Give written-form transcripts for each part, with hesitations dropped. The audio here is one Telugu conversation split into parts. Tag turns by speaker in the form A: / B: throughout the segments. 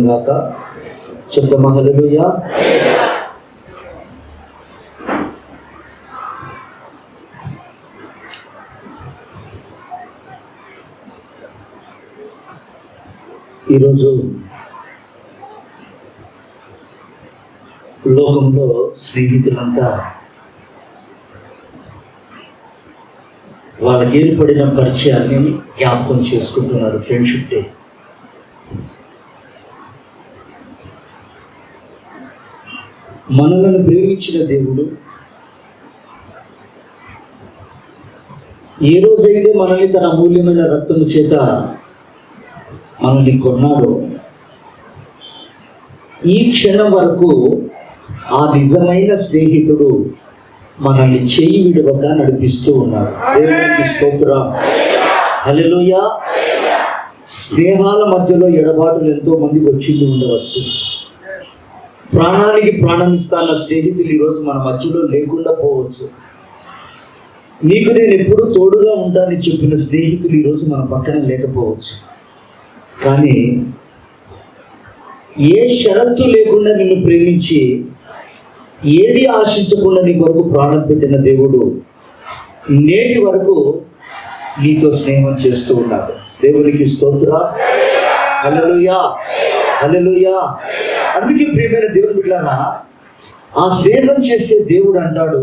A: కలుగును గాక. చెప్తామా హల్లెలూయా. ఈరోజు లోకంలో స్నేహితులంతా వాళ్ళకి ఏర్పడిన పరిచయాన్ని జ్ఞాపకం చేసుకుంటున్నారు. Friendship day. మనలను ప్రేమించిన దేవుడు ఏ రోజైతే మనల్ని తన అమూల్యమైన రక్తము చేత మనల్ని కొన్నాడు, ఈ క్షణం వరకు ఆ నిజమైన స్నేహితుడు మనల్ని చేయి విడవక నడిపిస్తూ ఉన్నాడు. దేవునికి స్తోత్రం. హల్లెలూయా. స్నేహాల మధ్యలో ఎడబాటులు ఎంతో మందికి వచ్చింది ఉండవచ్చు. ప్రాణానికి ప్రాణం ఇస్తాన్న స్నేహితులు ఈరోజు మన మధ్యలో లేకుండా పోవచ్చు. నీకు నేను ఎప్పుడు తోడుగా ఉంటానని చెప్పిన స్నేహితులు ఈరోజు మన పక్కన లేకపోవచ్చు. కానీ ఏ షరత్తు లేకుండా నిన్ను ప్రేమించి ఏది ఆశించకుండా నీ కొరకు ప్రాణం పెట్టిన దేవుడు నేటి వరకు నీతో స్నేహం చేస్తూ ఉన్నాడు. దేవునికి స్తోత్రం. హల్లెలూయా. హల్లెలూయా. అందుకే ప్రియమైన దేవుని బిడ్డలారా, ఆ స్నేహం చేసే దేవుడు అంటాడు,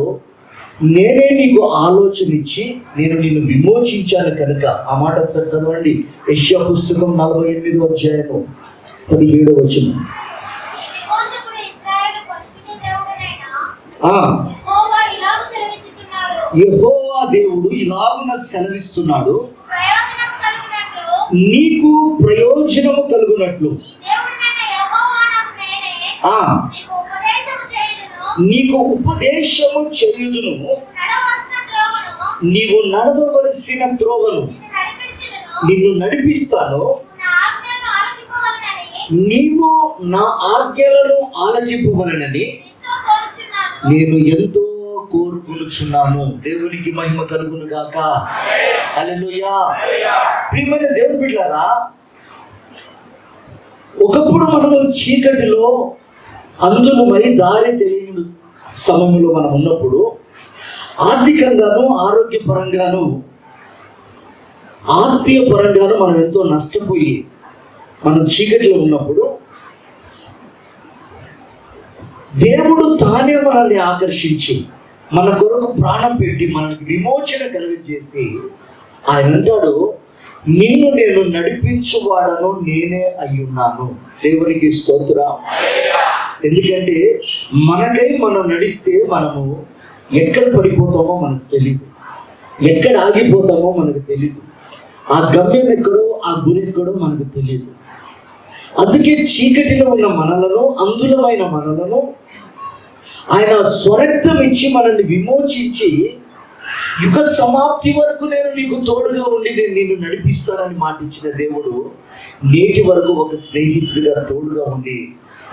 A: నేనే నీకు ఆలోచన ఇచ్చి నేను నిన్ను విమోచించాను కనుక. ఆ మాట ఒకసారి చదవండి. యెషయా పుస్తకం 48వ అధ్యాయము 17వ వచనం. యెహోవా దేవుడు ఇలాగున సెలవిస్తున్నాడు, నీకు ప్రయోజనము కలుగునట్లు నీకు ఉపదేశము చేయుదును, నీవు నడవవలసిన త్రోవను నిన్ను నడిపిస్తాను, నీవు నా ఆజ్ఞలను ఆలకింపవలెనని నేను ఎంతో కోరుకొనుచున్నాను. దేవునికి మహిమ కలుగును గాక. హల్లెలూయా. ప్రియమైన దేవుని బిడ్డలారా, ఒకప్పుడు మనము చీకటిలో అందులమై దారి తెలియని సమయంలో మనం ఉన్నప్పుడు, ఆర్థికంగాను ఆరోగ్యపరంగాను ఆత్మీయ పరంగాను మనం ఎంతో నష్టపోయి మనం చీకటిలో ఉన్నప్పుడు దేవుడు తానే మనల్ని ఆకర్షించి మన కొరకు ప్రాణం పెట్టి మనకు విమోచన కలిగజేసి ఆయన అంటాడు, నిన్ను నేను నడిపించువాడను నేనే అయ్యున్నాను. దేవునికి స్తోత్రం. ఎందుకంటే మనకై మనం నడిస్తే మనము ఎక్కడ పడిపోతామో మనకు తెలీదు, ఎక్కడ ఆగిపోతామో మనకు తెలీదు, ఆ గమ్యం ఎక్కడో ఆ గురి ఎక్కడో మనకు తెలియదు. అందుకే చీకటిలో ఉన్న మనలను, అందులమైన మనలను ఆయన స్వరక్తం ఇచ్చి మనల్ని విమోచించి యుగ సమాప్తి వరకు నేను నీకు తోడుగా ఉండి నేను నిన్ను నడిపిస్తానని మాటిచ్చిన దేవుడు నేటి వరకు ఒక స్నేహితుడిగా తోడుగా ఉండి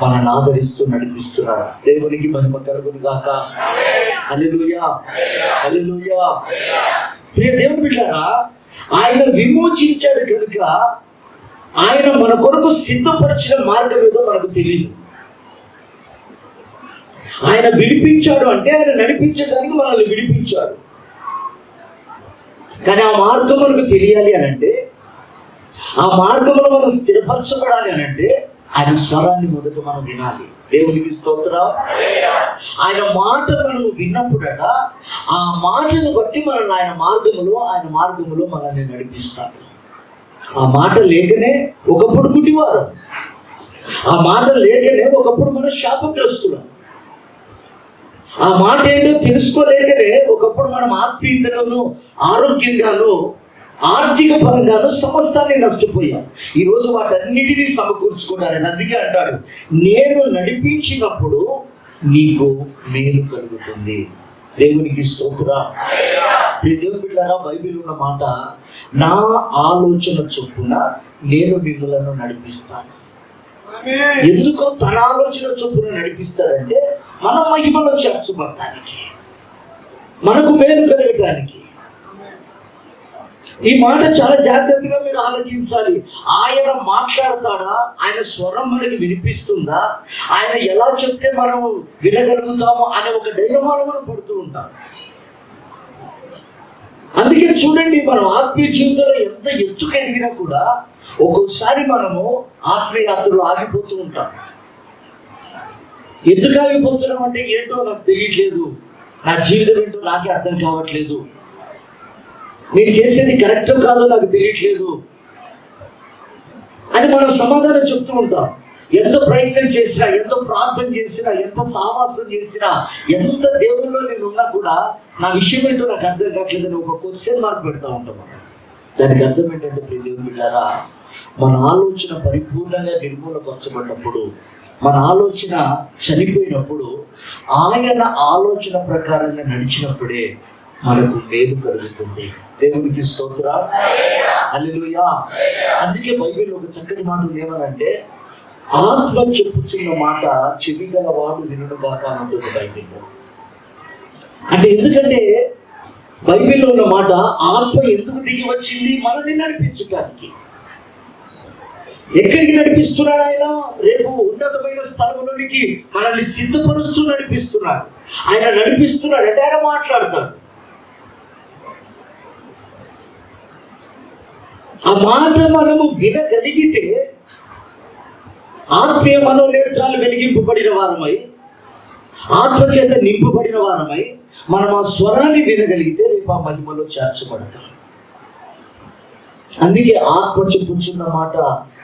A: మనల్ని ఆదరిస్తూ నడిపిస్తున్నాడు. దేవునికి మహిమ కలుగును గాక. హల్లెలూయా. హల్లెలూయా. ప్రియ దేవుని బిడ్డలారా, ఆయన విమోచించాడు కనుక ఆయన మన కొరకు సిద్ధపరిచిన మార్గం ఏదో మనకు తెలియదు. ఆయన విడిపించాడు అంటే ఆయన నడిపించడానికి మనల్ని విడిపించాడు. కానీ ఆ మార్గం మనకు తెలియాలి అని అంటే, ఆ మార్గంలో మనం స్థిరపరచబడాలి అని అంటే ఆయన స్వరాన్ని మొదట మనం వినాలి. దేవునికి స్తోత్రం. ఆయన మాట మనము విన్నప్పుడట ఆ మాటను బట్టి మనల్ని ఆయన మార్గములో మనల్ని నడిపిస్తాడు. ఆ మాట లేకనే ఒకప్పుడు గుడ్డివారం, ఆ మాట లేకనే ఒకప్పుడు మన శాపగ్రస్తులం, ఆ మాట ఏంటో తెలుసుకోలేకనే ఒకప్పుడు మనం ఆత్మీయతలోను ఆరోగ్యంగాను ఆర్థిక పరంగాను సమస్తాన్ని నష్టపోయాం. ఈరోజు వాటన్నిటినీ సమకూర్చుకున్నాను. అందుకే అంటాడు, నేను నడిపించినప్పుడు నీకు మేలు కలుగుతుంది. దేవునికి స్తోత్రం. దేవుని బిడ్డలారా, బైబిల్ ఉన్న మాట, నా ఆలోచన చొప్పున నేను మిమ్మలను నడిపిస్తాను. ఎందుకో తన ఆలోచన చొప్పున నడిపిస్తాడంటే మన మహిమలో చేర్చబడటానికి, మనకు మేలు కలగటానికి. ఈ మాట చాలా జాగ్రత్తగా మీరు ఆలోచించాలి. ఆయన మాట్లాడతాడా? ఆయన స్వరం మనకి వినిపిస్తుందా? ఆయన ఎలా చెప్తే మనం వినగలుగుతామో అనే ఒక డైలమాలో మనం పడుతూ ఉంటాం. అందుకే చూడండి, మనం ఆత్మీయ జీవితంలో ఎంత ఎత్తుకు ఎదిగినా కూడా ఒక్కొక్కసారి మనము ఆత్మీయ యాత్రలో ఆగిపోతూ ఉంటాం. ఎందుకు ఆగిపోతున్నాం అంటే ఏంటో నాకు తెలియట్లేదు, నా జీవితం ఏంటో నాకే అర్థం కావట్లేదు, నేను చేసేది కరెక్టో కాదో నాకు తెలియట్లేదు అని మనం సమాధానం చెప్తూ ఉంటాం. ఎంత ప్రయత్నం చేసినా, ఎంత ప్రార్థన చేసినా, ఎంత సావాసం చేసినా, ఎంత దేవుల్లో నేను ఉన్నా కూడా నా విషయం ఏంటో నాకు అర్థం కావట్లేదని ఒక క్వశ్చన్ మార్క్ పెడతా ఉంటాం మనం. దానికి అర్థం ఏంటంటే, ప్రియ దేవుని బిడ్డలారా, మన ఆలోచన పరిపూర్ణంగా నిర్మూలపరచబడినప్పుడు, మన ఆలోచన చనిపోయినప్పుడు, ఆయన ఆలోచన ప్రకారంగా నడిచినప్పుడే మనకు మేలు కలుగుతుంది. దేవునికి స్తోత్రం, హల్లెలూయా. అందుకే బైబిల్లో ఒక చక్కటి మాట ఉంది, ఏమనంటే ఆత్మ చెప్పుచున్న మాట చెవి గలవాడు వినుగాక అని ఉంటుంది బైబిల్లో. అంటే ఎందుకంటే బైబిల్లో ఉన్న మాట ఆత్మ ఎందుకు దిగి వచ్చింది? మనల్ని నడిపించడానికి. ఎక్కడికి నడిపిస్తున్నాడు ఆయన? రేపు ఉన్నతమైన స్థలంలోనికి మనల్ని సిద్ధపరుస్తూ నడిపిస్తున్నాడు. ఆయన నడిపిస్తున్నాడు అంటే ఆయన మాట్లాడతాడు. ఆ మాట మనము వినగలిగితే ఆత్మీయ మనోనేత్రాలు వెలిగింపబడిన వారమై, ఆత్మచేత నింపబడిన వారమై మనం ఆ స్వరాన్ని వినగలిగితే రేపు ఆ మహిమలో చేర్చబడతాం. అందుకే ఆత్మ చెప్పుచున్న మాట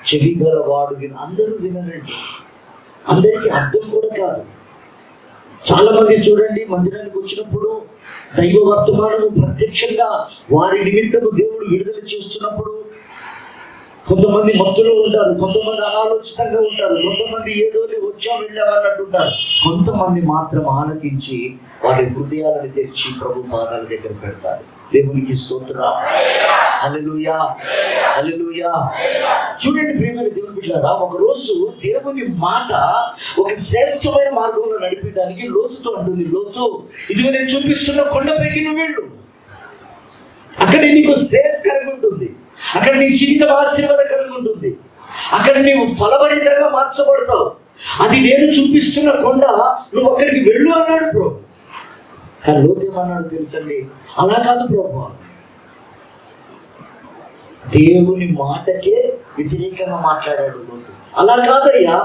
A: చెవి గలవాడు అందరూ వినరండి. అందరికీ అర్థం కూడా కాదు. చాలా మంది చూడండి, మందిరానికి వచ్చినప్పుడు దైవ వర్తమానము ప్రత్యక్షంగా వారి నిమిత్తము దేవుడు విడుదల చేస్తున్నప్పుడు కొంతమంది మత్తులో ఉంటారు, కొంతమంది అనాలోచితంగా ఉంటారు, కొంతమంది ఏదో వచ్చాం వెళ్ళామన్నట్టు ఉంటారు, కొంతమంది మాత్రం ఆలకించి వారి హృదయాలను తెరిచి ప్రభు పాదాల దగ్గర పెడతారు. దేవునికి స్తోత్రం, హల్లెలూయా, హల్లెలూయా. చూడండి ప్రియమైన దేవుని బిడ్డలారా, ఒక రోజు దేవుని మాట ఒక శ్రేష్టమైన మార్గంలో నడిపించడానికి లోతుతో అంటుంది, లోతు ఇదిగో నేను చూపిస్తున్న కొండపైకి నువ్వు వెళ్ళు, అక్కడ నీకు శ్రేయస్కరంగా ఉంటుంది, అక్కడ నీ జీవితం ఆశీర్వాదకరంగా ఉంటుంది, అక్కడ నీవు ఫలభరితంగా మార్చబడతావు, అది నేను చూపిస్తున్న కొండ, నువ్వు అక్కడికి వెళ్ళు అన్నాడు ప్రభు. కానీ లోతు ఏమన్నాడు తెలుసండి? అలా కాదు ప్రభు, దేవుని మాటకే వ్యతిరేకంగా మాట్లాడాడు లోతు. అలా కాదయ్యా,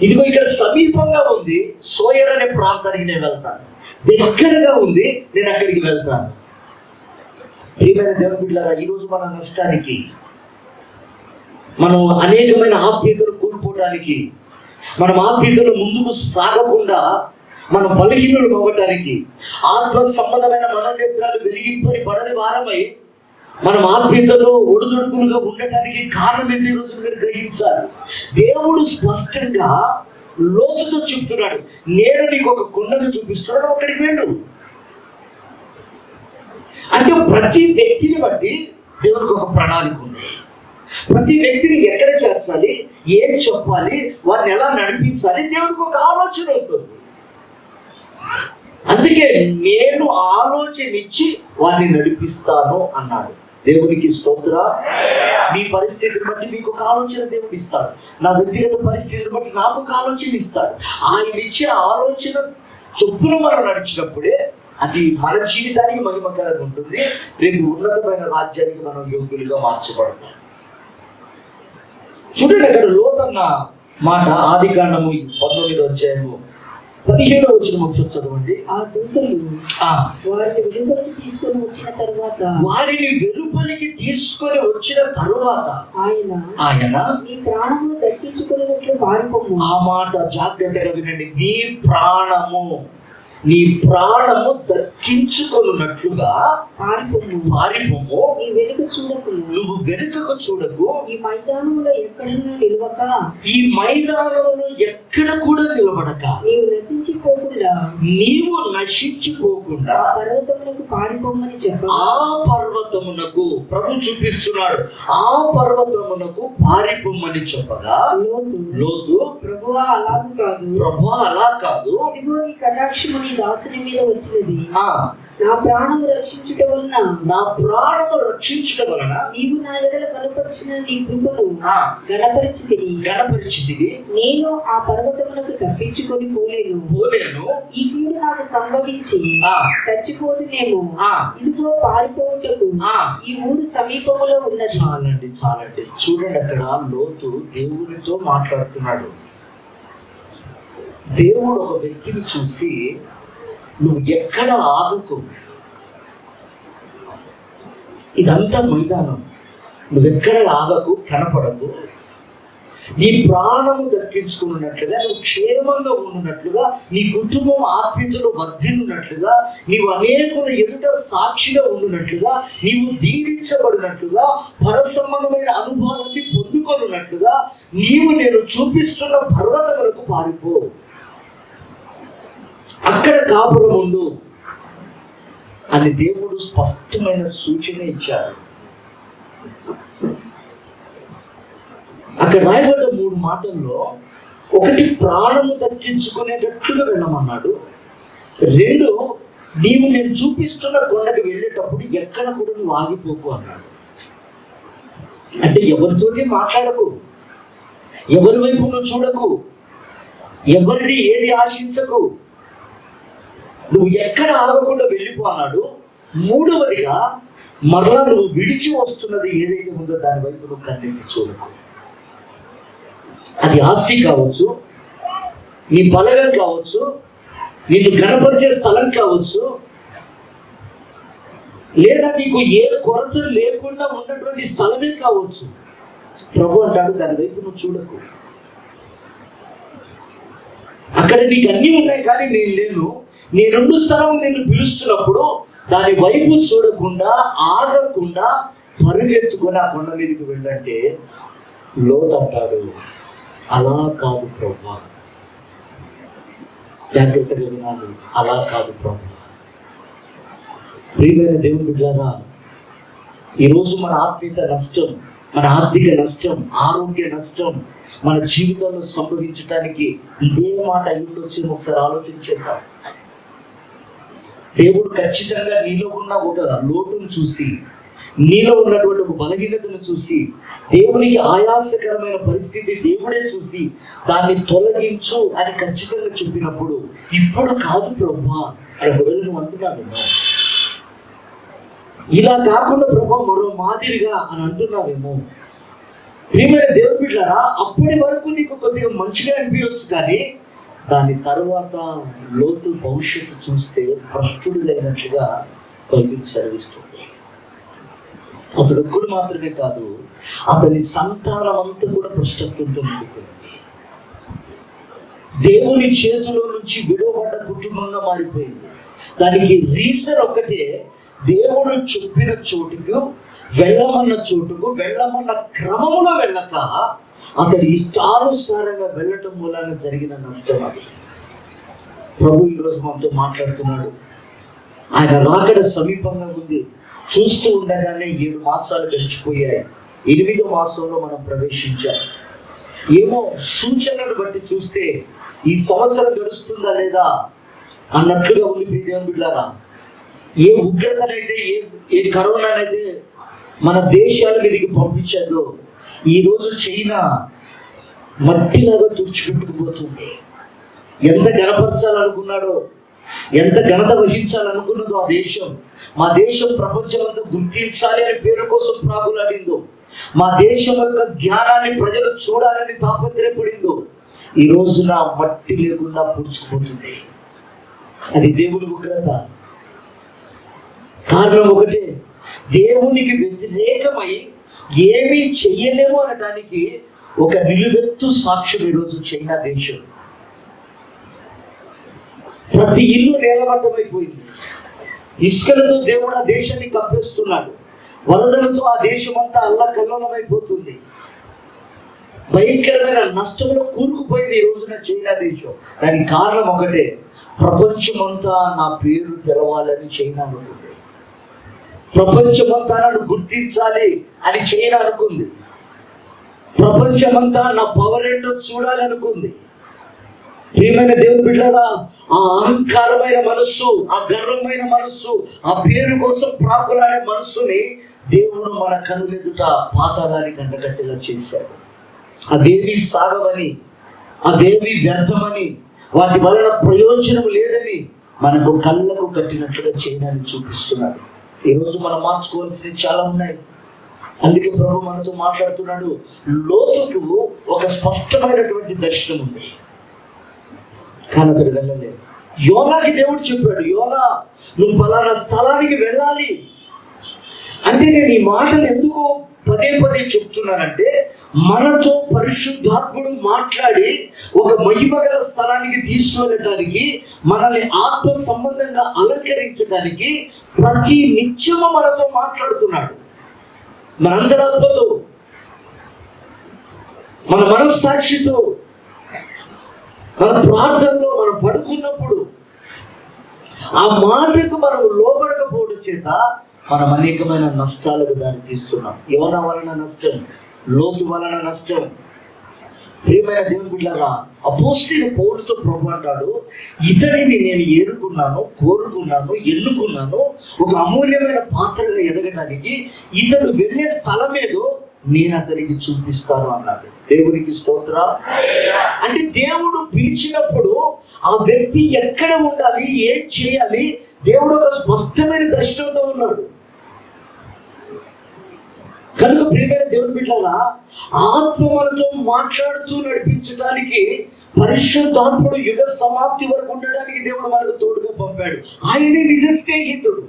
A: ఇదిగో ఇక్కడ సమీపంగా ఉంది, సోయర్ అనే ప్రాంతానికి నేను వెళ్తాను, దగ్గరగా ఉంది, నేను అక్కడికి వెళ్తాను. ప్రియమైన దేవుని బిడ్డలారా, ఈరోజు మన నష్టానికి, మనం అనేకమైన ఆత్మీయతలు కోల్పోవడానికి, మనం ఆత్మీయతలు ముందుకు సాగకుండా మనం బలహీనులు అవ్వటానికి, ఆత్మ సంబంధమైన మనోనేత్రాలు వెలిగింపని పడని వారమై మనం ఆత్మీయతలో ఒడిదుడుకులుగా ఉండటానికి కారణం ఏంటి? ఈరోజు మీరు గ్రహించాలి. దేవుడు స్పష్టంగా లోతుతో చెప్తున్నాడు, నేను నీకు ఒక కొండను చూపిస్తున్నాడు, అక్కడికి వెళ్ళు. అంటే ప్రతి వ్యక్తిని బట్టి దేవునికి ఒక ప్రణాళిక ఉంది. ప్రతి వ్యక్తిని ఎక్కడ చేర్చాలి, ఏం చెప్పాలి, వారిని ఎలా నడిపించాలి, దేవునికి ఒక ఆలోచన ఉంటుంది. అందుకే నేను ఆలోచన ఇచ్చి వారిని నడిపిస్తాను అన్నాడు. దేవునికి స్తోత్రం. మీ పరిస్థితిని బట్టి మీకు ఒక ఆలోచన దేవుడు ఇస్తాడు, నా వ్యక్తిగత పరిస్థితిని బట్టి నాకు ఒక ఆలోచన ఇస్తాడు. ఆయన ఇచ్చే ఆలోచన చొప్పున మనం నడిచినప్పుడే అది మన జీవితానికి మహిమకరంగా ఉంటుంది. రేపు ఉన్నతమైన రాజ్యానికి మనం యోగ్యులుగా మార్చబడతాం. చూడండి, అక్కడ లోతన్న మాట ఆదికాండము 19వ అధ్యాయము 17వ వచనం ఒకసారి చదవండి.
B: ఆ దూతలు వారిని వెలుపలికి తీసుకొని వచ్చిన తరువాత ఆయన నీ ప్రాణమును దక్కించుకున్నట్లు పారిపోము.
A: ఆ మాట జాగ్రత్తగా వినండి. నీ ప్రాణము దక్కించుకున్నట్లుగా పారిపోము. నువ్వు వెనుకకు చూడకు.
B: ఈ మైదానంలో
A: ఎక్కడ కూడా నిలబడక నీవు నశించిపోకుండా
B: పర్వతమునకు పారిపోమని చెప్పాడు.
A: ఆ పర్వతమునకు ప్రభు చూపిస్తున్నాడు, ఆ పర్వతమునకు పారిపోమని చెప్పగా లోతు
B: ప్రభువా అలా కాదు,
A: ప్రభువా అలా కాదు,
B: ఇదిగో నీ కటాక్షము నీ దాసుని మీద వచ్చినది, నా ప్రాణము రక్షించుట వలన
A: నా ప్రాణము రక్షించుట వలన
B: నీవు నా ఎడల కనపరిచిన నీ కృపను గణపరిచితివి. నేను ఆ పర్వతములకు తప్పించుకొని పోలేను. ఈ కీడు నాకు సంభవించి చచ్చిపోతునేమో. ఇదిగో పారిపోవుటకు ఈ ఊరు సమీపములో ఉన్నది.
A: చాలండి చూడండి, అక్కడ లోతు దేవునితో మాట్లాడుతున్నాడు. దేవుడు ఒక వ్యక్తిని చూసి, నువ్వు ఎక్కడ ఆగకు, ఇదంతా మైదానం, నువ్వెక్కడ ఆగకు, కనపడకు, నీ ప్రాణము దక్కించుకున్నట్లుగా, నువ్వు క్షేమంగా ఉన్నట్లుగా, నీ కుటుంబం ఆత్మీయతలో వర్ధిల్లున్నట్లుగా, నీవు అనేకుల ఎదుట సాక్షిగా ఉండునట్లుగా, నీవు దీవించబడినట్లుగా, పరసంబంధమైన అనుభవాన్ని పొందుకొనున్నట్లుగా నీవు నేను చూపిస్తున్న పర్వతములకు పారిపో, అక్కడ కాపురం ఉండు అని దేవుడు స్పష్టమైన సూచన ఇచ్చాడు. అక్కడ రాయబడ్డ 3 మాటల్లో, ఒకటి ప్రాణము దక్కించుకునేటట్లుగా వెళ్ళమన్నాడు. 2, నీవు నేను చూపిస్తున్న కొండకు వెళ్ళేటప్పుడు ఎక్కడ కూడా నువ్వు ఆగిపోకు అన్నాడు. అంటే ఎవరితోటి మాట్లాడకు, ఎవరి వైపు నువ్వు చూడకు, ఎవరిది ఏది ఆశించకు, నువ్వు ఎక్కడ ఆగకుండా వెళ్ళిపో అన్నాడు. 3వదిగా, మరలా నువ్వు విడిచి వస్తున్నది ఏదైతే ఉందో దాని వైపు నువ్వు కన్నెత్తి చూడకు. అది ఆస్తి కావచ్చు, నీ బలగం కావచ్చు, నిన్ను గణపరిచే స్థలం కావచ్చు, లేదా నీకు ఏ కొరత లేకుండా ఉన్నటువంటి స్థలమే కావచ్చు. ప్రభు అంటాడు, దాని వైపు నువ్వు చూడకు. అక్కడ నీకు అన్నీ ఉన్నాయి కానీ నేను లేను. నేనుండు స్థలం నిన్ను పిలుస్తున్నప్పుడు దాని వైపు చూడకుండా, ఆగకుండా పరుగెత్తుకొని ఆ కొండ మీదకి వెళ్ళంటే, లోతు అంటాడు, అలా కాదు ప్రభు, జాగ్రత్తగా వినాలి, అలా కాదు ప్రభు. ప్రియమైన దేవుని బిడ్డలారా, ఈరోజు మన ఆత్మీయత నష్టం, మన ఆర్థిక నష్టం, ఆరోగ్య నష్టం మన జీవితంలో సంభవించడానికి ఇదే మాట అయ్యుండొచ్చి ఒకసారి ఆలోచించేద్దాం. దేవుడు ఖచ్చితంగా నీలో ఉన్న ఒక లోటును చూసి, నీలో ఉన్నటువంటి ఒక బలహీనతను చూసి, దేవునికి ఆయాసకరమైన పరిస్థితి దేవుడే చూసి దాన్ని తొలగించు అని ఖచ్చితంగా చెప్పినప్పుడు, ఇప్పుడు కాదు ప్రభా అని ఒకవేళ నువ్వు అంటున్నావు, ఇలా కాకుండా ప్రభా మరో మాదిరిగా అని అంటున్నావేమో. ప్రియమైన దేవుని బిడ్డలారా, అప్పటి వరకు నీకు కొద్దిగా మంచిగా అనిపించవచ్చు, కానీ దాని తర్వాత లోతు భవిష్యత్తు చూస్తే భ్రష్టుడు లేనట్లుగా బైబిల్ సెలవిస్తుంది. అతడు ఒక్కడు మాత్రమే కాదు, అతని సంతానం అంతా కూడా భ్రష్టత్వంతో నిండిపోయింది. దేవుని చేతిలో నుంచి విడవబడ్డ కుటుంబంగా మారిపోయింది. దానికి రీజన్ ఒక్కటే, దేవుడు చెప్పిన చోటుకు వెళ్ళమన్న చోటుకు వెళ్ళమన్న క్రమంలో వెళ్ళక అతడు ఇష్టానుసారంగా వెళ్ళటం మూలాన జరిగిన నష్టం అది. ప్రభు ఈరోజు మనతో మాట్లాడుతున్నాడు. ఆయన రాకడ సమీపంగా ఉంది. చూస్తూ ఉండగానే 7 మాసాలు గడిచిపోయాయి. 8వ మాసంలో మనం ప్రవేశించాం. ఏమో సూచనలు బట్టి చూస్తే ఈ సంవత్సరం గడుస్తుందా లేదా అన్నట్లుగా ఉంది. దేవుని బిడ్డలారా, ఏ ఉగ్రతనైతే ఏ కరోనానైతే మన దేశాల మీదకి పంపించదో, ఈరోజు చైనా మట్టిలాగా తుడిచిపెట్టుకుపోతుంది. ఎంత గణపరచాలనుకున్నాడో, ఎంత ఘనత వహించాలనుకున్నదో ఆ దేశం, మా దేశం ప్రపంచం అంతా గుర్తించాలి అనే పేరు కోసం ప్రాకులాడిందో, మా దేశం యొక్క జ్ఞానాన్ని ప్రజలు చూడాలని తాపత్రయపడిందో, ఈ రోజున మట్టి లేకుండా పూడ్చుకుపోతుంది. అది దేవుని ఉగ్రత. కారణం ఒకటే, దేవునికి వ్యతిరేకమై ఏమీ చెయ్యలేము అనటానికి ఒక నిలువెత్తు సాక్ష్యం ఈరోజు చైనా దేశం. ప్రతి ఇల్లు నేలమట్టమైపోయింది. ఇసుకలతో దేవుడు ఆ దేశాన్ని కప్పేస్తున్నాడు. వరదలతో ఆ దేశం అంతా అల్లకల్లోలమైపోతుంది. భయంకరమైన నష్టంలో కూరుకుపోయింది ఈ రోజున చైనా దేశం. దానికి కారణం ఒకటే, ప్రపంచమంతా నా పేరు తెలవాలని చైనా అనుకుంది. ప్రపంచమంతా నన్ను గుర్తించాలి అని చైనా అనుకుంది. ప్రపంచమంతా నా పవర్ ఏంటో చూడాలి అనుకుంది. ప్రియమైన దేవుని బిడ్డలారా, ఆ అహంకారమైన మనస్సు, ఆ గర్వమైన మనస్సు, ఆ పేరు కోసం ప్రాకులాడే మనస్సుని దేవుడు మన కనులెదుట పాతాళానికి అంటగట్టేలా చేశాడు. అవేవి సాగవని, అవేవి వ్యర్థమని, వాటి వలన ప్రయోజనం లేదని మనకు కళ్ళకు కట్టినట్లుగా చేయడానికి చూపిస్తున్నాడు. ఈరోజు మనం మార్చుకోవాల్సినవి చాలా ఉన్నాయి. అందుకే ప్రభు మనతో మాట్లాడుతున్నాడు. లోతుకు ఒక స్పష్టమైనటువంటి దర్శనం ఉంది, కానీ అతడు వెళ్ళలేదు. యోనాకి దేవుడు చెప్పాడు, యోనా నువ్వు ఫలానా స్థలానికి వెళ్ళాలి అంటే. నేను ఈ మాటలు ఎందుకు పదే పదే చెప్తున్నానంటే, మనతో పరిశుద్ధాత్ముడు మాట్లాడి ఒక మహిమగల స్థలానికి తీసుకువెళ్ళటానికి, మనల్ని ఆత్మ సంబంధంగా అలంకరించడానికి ప్రతి నిత్యము మనతో మాట్లాడుతున్నాడు. మన అంతరాత్మతో, మన మనస్సాక్షితో, మన ప్రార్థనలో మనం పడుకున్నప్పుడు ఆ మాటకు మనం లోబడకపోవడం చేత మనం అనేకమైన నష్టాలకు దాన్ని తీస్తున్నాం. యోనా వలన నష్టం, లోతు వలన నష్టం. ప్రియమైన దేవుని బిడ్డలారా, అపోస్తలుడైన పౌలుతో ప్రభు అంటాడు, ఇతడిని నేను కోరుకున్నాను, ఎన్నుకున్నాను ఒక అమూల్యమైన పాత్రగా ఎదగడానికి. ఇతడు వెళ్ళే స్థలం ఏదో నేను అతనికి చూపిస్తాను అన్నాడు. దేవునికి స్తోత్రం. అంటే దేవుడు పిలిచినప్పుడు ఆ వ్యక్తి ఎక్కడ ఉండాలి, ఏం చేయాలి, దేవుడు ఒక స్పష్టమైన దర్శనంతో ఉన్నాడు. కనుక ప్రియమైన దేవుని బిడ్డలారా, ఆత్మ మనతో మాట్లాడుతూ నడిపించడానికి పరిశుద్ధాత్ముడు యుగ సమాప్తి వరకు ఉండడానికి దేవుడు మనకు తోడుగా పంపాడు. ఆయనే నిజ స్నేహితుడు.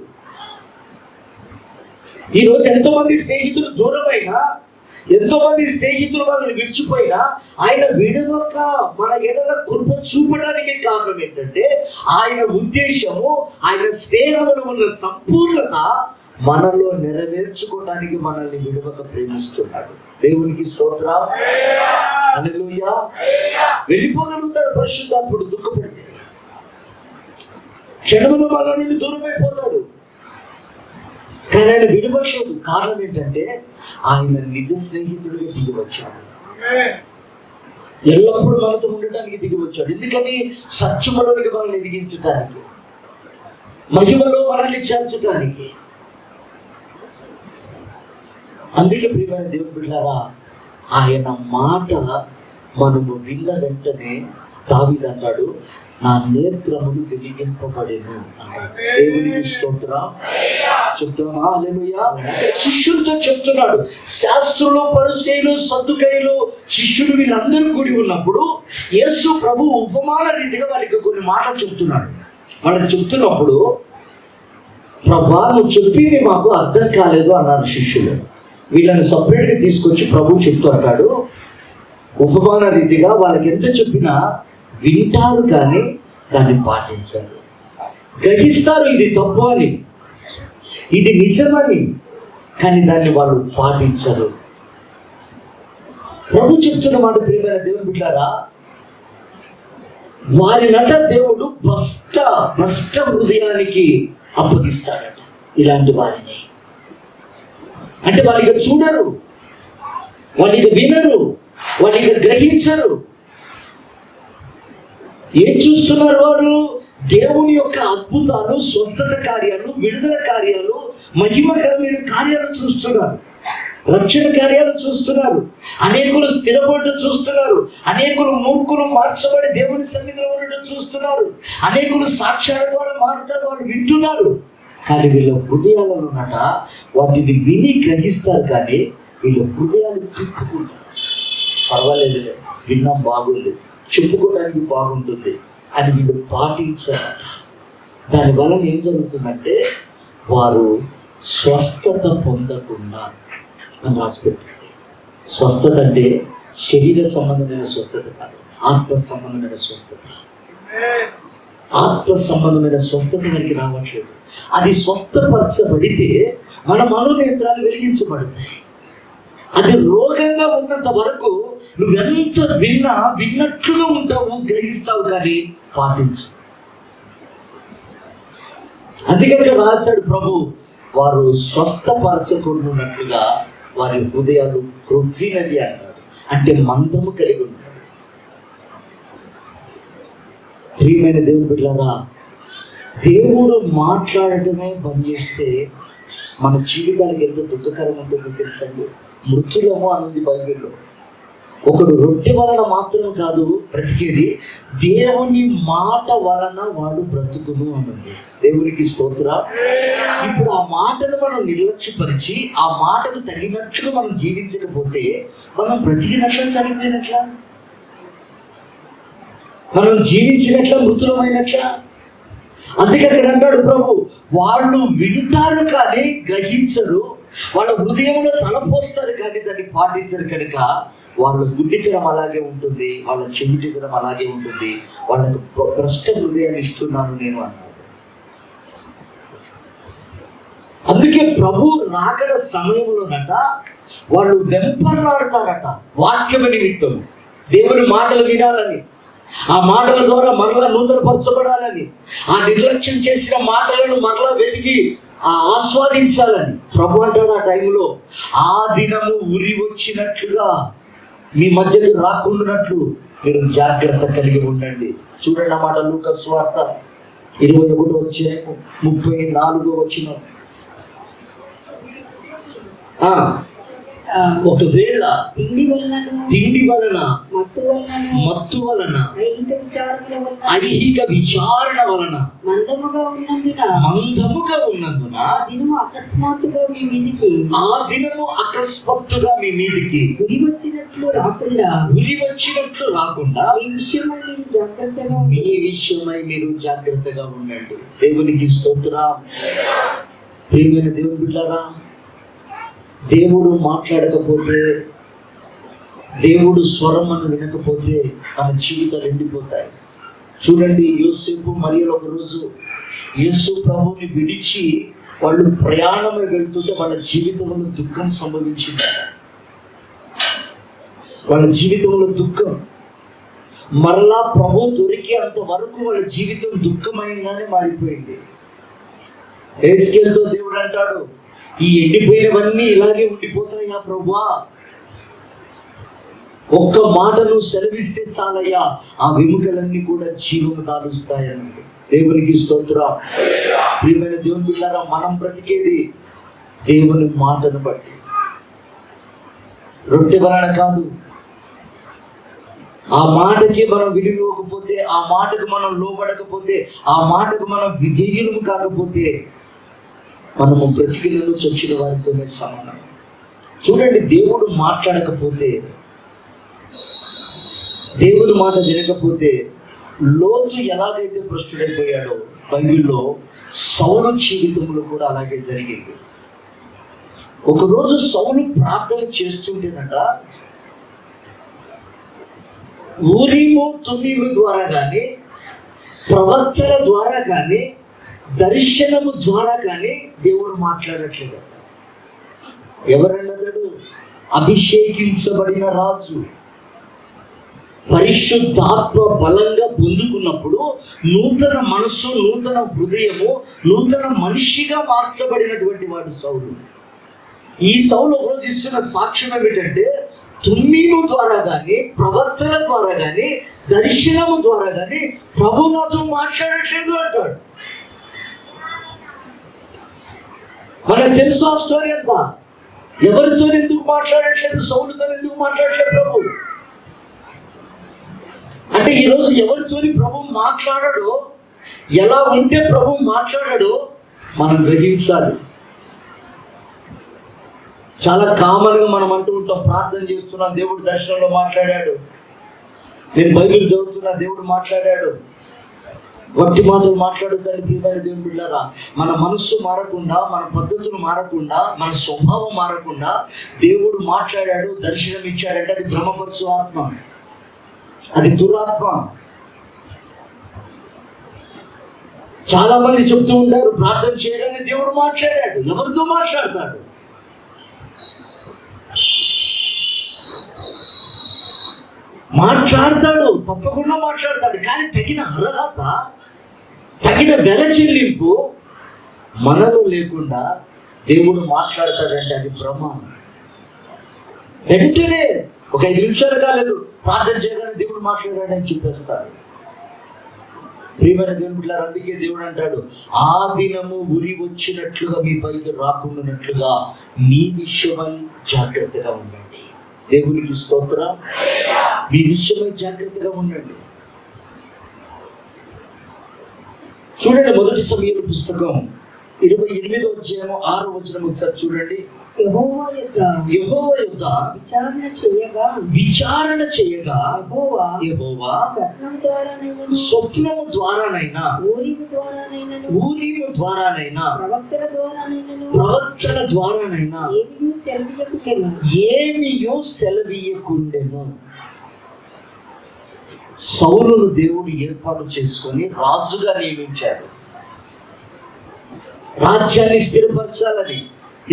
A: ఈరోజు ఎంతో మంది స్నేహితులు దూరమైనా, ఎంతో మంది స్నేహితులు మనల్ని విడిచిపోయినా, ఆయన విడవక మన ఎడల కృప చూపడానికి కారణం ఏంటంటే, ఆయన ఉద్దేశము, ఆయన స్నేహంలో ఉన్న సంపూర్ణత మనలో నెరవేర్చుకోవడానికి మనల్ని విడవక ప్రేమిస్తున్నాడు. దేవునికి స్తోత్రం. హల్లెలూయా. వెళ్ళిపోగలుగుతాడు పరిశుద్ధాత్ముడు దుఃఖపడితే, క్షణంలో మన నుండి దూరం అయిపోతాడు. కానీ ఆయన విడవట్లేదు. కారణం ఏంటంటే, ఆయన నిజ స్నేహితుడిగా దిగి వచ్చాడు. ఎల్లప్పుడూ మనతో ఉండటానికి దిగి వచ్చాడు. ఎందుకని? సత్యములోనికి మనల్ని ఎదిగించడానికి, మహిమలో మనల్ని చేర్చడానికి. అందుకే ప్రియమైన దేవుని బిడ్డలారా, ఆయన మాట మనము విన్న వెంటనే దావీదు అంటాడు, నా నేత్రములు వెలిగింపబడెను అన్నాడు. దేవునికి స్తోత్రం. చెప్తామా? హల్లెలూయా. శిష్యులతో చెప్తున్నాడు. శాస్త్రులు, పరిసయ్యులు, సద్దుకయ్యులు, శిష్యులు వీళ్ళందరూ కూడి ఉన్నప్పుడు యేసు ప్రభు ఉపమాన రీతిగా వాళ్ళకి కొన్ని మాటలు చెప్తున్నాడు. వాళ్ళకి చెప్తున్నప్పుడు, ప్రభా నువ్వు చెప్పింది మాకు అర్థం కాలేదు అన్నారు శిష్యులు. వీళ్ళని సపరేట్గా తీసుకొచ్చి ప్రభు చెప్తూ అంటాడు, ఉపమాన రీతిగా వాళ్ళకి ఎంత చెప్పినా వింటారు కానీ దాన్ని పాటించారు. గ్రహిస్తారు ఇది తప్పు అని, ఇది నిజమని, కానీ దాన్ని వాళ్ళు పాటించరు. ప్రభు చెప్తున్న మాట ప్రియమైన దేవుని బిడ్డలారా, వారి నట దేవుడు భ్రష్ట హృదయానికి అప్పగిస్తాడట. ఇలాంటి వారిని అంటే వాళ్ళు ఇక చూడరు, వాళ్ళు ఇక వినరు, వాళ్ళు ఇక గ్రహించరు. ఏం చూస్తున్నారు వారు? దేవుని యొక్క అద్భుతాలు, స్వస్థత కార్యాలు, విడుదల కార్యాలు, మహిమకరమైన కార్యాలు చూస్తున్నారు, రక్షణ కార్యాలు చూస్తున్నారు, అనేకులు స్థిరపడ్డ చూస్తున్నారు, అనేకులు మూర్ఖులు మార్చబడి దేవుని సన్నిధిలో ఉండడం చూస్తున్నారు, అనేకులు సాక్ష్యాల ద్వారా మారుతారు, వాళ్ళు వింటున్నారు. కానీ వీళ్ళ హృదయాలలో ఉన్నట వాటిని విని గ్రహిస్తారు, కానీ వీళ్ళ హృదయాలు తిప్పుకుంటారు. పర్వాలేదు, విన్నాం, బాగుంది, చెప్పుకోవడానికి బాగుంటుంది అని వీళ్ళు పాటించారట. దానివల్ల ఏం జరుగుతుందంటే, వారు స్వస్థత పొందకుండా అని రాసిపెట్టారు. స్వస్థత అంటే శరీర సంబంధమైన స్వస్థత కాదు, ఆత్మ సంబంధమైన స్వస్థత. ఆత్మ సంబంధమైన స్వస్థత మనకి రావట్లేదు. అది స్వస్థపరచబడితే మన మనోనేత్రాలు వెలిగించబడతాయి. అది రోగంగా ఉన్నంత వరకు నువ్వెంత విన్నట్లుగా ఉంటావు, గ్రహిస్తావు, కానీ పాటించు. అందుకే రాశాడు ప్రభు, వారు స్వస్థపరచకుండాన్నట్లుగా వారి హృదయాలు క్రొవ్వినది అంటాడు. అంటే మందము కలిగి ఉంటాడు. ప్రియమైన దేవుని బిడ్డలారా, దేవుడు మాట్లాడటమే బంద్ చేస్తే మన జీవితానికి ఎంత దుఃఖకరం ఉంటుందో తెలుసండి. మృతులము అనుంది బైబిల్లో. ఒకడు రొట్టె వలన మాత్రం కాదు బ్రతికేది, దేవుని మాట వలన వాడు బ్రతుకును అనుంది. దేవునికి స్తోత్రం. ఇప్పుడు ఆ మాటను మనం నిర్లక్ష్యపరిచి ఆ మాటకు తగినట్లుగా మనం జీవించకపోతే మనం బ్రతికినట్ల చనిపోయినట్ల, మనం జీవించినట్ల మృతులమైనట్ల. అందుకే అక్కడ అంటాడు ప్రభు, వాళ్ళు వింటారు కానీ గ్రహించరు, వాళ్ళ హృదయంలో తలపోస్తారు కానీ దాన్ని పాటించరు, కనుక వాళ్ళ గుడ్డితనం అలాగే ఉంటుంది, వాళ్ళ చెవిటితనం అలాగే ఉంటుంది, వాళ్ళకు భ్రష్ట హృదయాన్ని ఇస్తున్నాను నేను అన్నాడు. అందుకే ప్రభు రాకడ సమయంలోనట వాళ్ళు వెంపర్లాడతారట వాక్యము నిమిత్తం, దేవుని మాటలు వినాలని, ఆ మాటల ద్వారా మరలా నూతనపరచబడాలని, ఆ నిర్లక్ష్యం చేసిన మాటలను మరలా వెతికి ఆస్వాదించాలని. ప్రభు అంటాడు ఆ టైంలో, ఆ దినము ఉరి వచ్చినట్లుగా మీ మధ్యకు రాకుండానట్లు మీరు జాగ్రత్త కలిగి ఉండండి. చూడండి ఆ మాట, లూకా సువార్త 21:34 ఒకవేళ తిండి వలన మత్తు వలన ఐహిక విచారణ వలన మందముగా ఉన్నందున ఆ దినము అకస్మాత్తుగా మీ మీదికి ఉరి వచ్చినట్లు రాకుండా మీ విషయమై మీరు జాగ్రత్తగా ఉండండి. దేవునికి స్తోత్రం. ప్రియమైన దేవుని బిడ్డలారా, దేవుడు మాట్లాడకపోతే, దేవుడు స్వరం మనం వినకపోతే మన జీవితాలు ఎండిపోతాయి. చూడండి, యోసేపు మరియలు ఒకరోజు యేసు ప్రభువుని విడిచి వాళ్ళు ప్రయాణమై వెళ్తుంటే వాళ్ళ జీవితంలో దుఃఖం సంభవించింది. వాళ్ళ జీవితంలో దుఃఖం, మరలా ప్రభు దొరికే అంతవరకు వాళ్ళ జీవితం దుఃఖమయంగానే మారిపోయింది. యేసుకేలుతో దేవుడు అంటాడు, ఈ ఎండిపోయినవన్నీ ఇలాగే ఉండిపోతాయా ప్రభువా, ఒక్క మాట నువ్వు సెలవిస్తే చాలయ్యా, ఆ వెముకలన్నీ కూడా జీవము దాలుస్తాయని. దేవునికి స్తోత్రం. ప్రియమైన దేవుని బిడ్డలారా, మనం బ్రతికేది దేవుని మాటను బట్టి, రొట్టె వలన కాదు. ఆ మాటకి మనం విలువకపోతే, ఆ మాటకు మనం లోబడకపోతే, ఆ మాటకు మనం విధేయులము కాకపోతే మనము బ్రతికిలను చొచ్చిన వారితోనే సమానం. చూడండి, దేవుడు మాట్లాడకపోతే, దేవుని మాట వినకపోతే లోతు ఎలాగైతే భ్రష్టుడైపోయాడో బైబిల్లో సౌలు జీవితంలో కూడా అలాగే జరిగింది. ఒకరోజు సౌలు ప్రార్థన చేస్తుంటేనట, ఊరీము తుమ్మీము ద్వారా కానీ, ప్రవక్తల ద్వారా కానీ, దర్శనము ద్వారా కానీ దేవుడు మాట్లాడట్లేదు. ఎవరన్నదాడు? అభిషేకించబడిన రాజు పరిశుద్ధాత్మ బలంగా పొందుకున్నప్పుడు నూతన మనస్సు, నూతన హృదయము, నూతన మనిషిగా మార్చబడినటువంటి వాడు సౌలు. ఈ సౌలు ఒకరోజు ఇస్తున్న సాక్ష్యం ఏమిటంటే, తుమ్మీము ద్వారా కానీ, ప్రవక్తల ద్వారా కానీ, దర్శనము ద్వారా కానీ ప్రభు నాతో మాట్లాడట్లేదు అంటాడు. మనకు తెలుసు ఆ స్టోరీ అంతా. ఎవరితో ఎందుకు మాట్లాడట్లేదు, సౌలుతో ఎందుకు మాట్లాడట్లేదు ప్రభు అంటే, ఈరోజు ఎవరితోని ప్రభు మాట్లాడాడో, ఎలా ఉంటే ప్రభు మాట్లాడాడో మనం గ్రహించాలి. చాలా కామన్గా మనం అంటూ ఉంటాం, ప్రార్థన చేస్తున్నాం దేవుడు దర్శనంలో మాట్లాడాడు, నేను బైబిల్ చదువుతున్నా దేవుడు మాట్లాడాడు. వట్టి మాటలు మాట్లాడుతాడు. ప్రియమైన దేవుని బిడ్డలారా, మన మనస్సు మారకుండా, మన పద్ధతులు మారకుండా, మన స్వభావం మారకుండా దేవుడు మాట్లాడాడు, దర్శనం ఇచ్చాడంటే అది భ్రమపరచు ఆత్మ, అది దురాత్మ. చాలా మంది చెప్తూ ఉంటారు, ప్రార్థన చేయగానే దేవుడు మాట్లాడాడు. ఎవరితో మాట్లాడతాడు? మాట్లాడతాడు, తప్పకుండా మాట్లాడతాడు. కానీ తగిన అర్హత, తగిన వెల చెల్లింపు మనలో లేకుండా దేవుడు మాట్లాడతాడంటే అది భ్రమ. వెంటనే ఒక 5 నిమిషాలు కాలేదు, ప్రార్థన చేయగానే దేవుడు మాట్లాడాడని చెప్పేస్తారు. ప్రియమైన దేవుని బిడ్డలారా, అందుకే దేవుడు అంటాడు, ఆ దినము ఉరి వచ్చినట్లుగా మీ పైకి రాకుండానట్లుగా మీ విషయమై జాగ్రత్తగా ఉండండి. దేవునికి స్తోత్రం. మీ విషయమై జాగ్రత్తగా ఉండండి. చూడండి, మొదటి సమూయేలు పుస్తకం 28వ అధ్యాయము 6వ వచనం ఒకసారి చూడండి.
B: యెహోవా యొద్ద
A: విచారణ చేయగా యెహోవా స్వప్నము ద్వారానైనా ఊరీము ద్వారానైనా ప్రవక్తల ద్వారానైనా ఏమియూ సెలవీయకుండెను. సౌలును దేవుడు ఏర్పాటు చేసుకొని రాజుగా నియమించాడు, రాజ్యాన్ని స్థిరపరచాలని.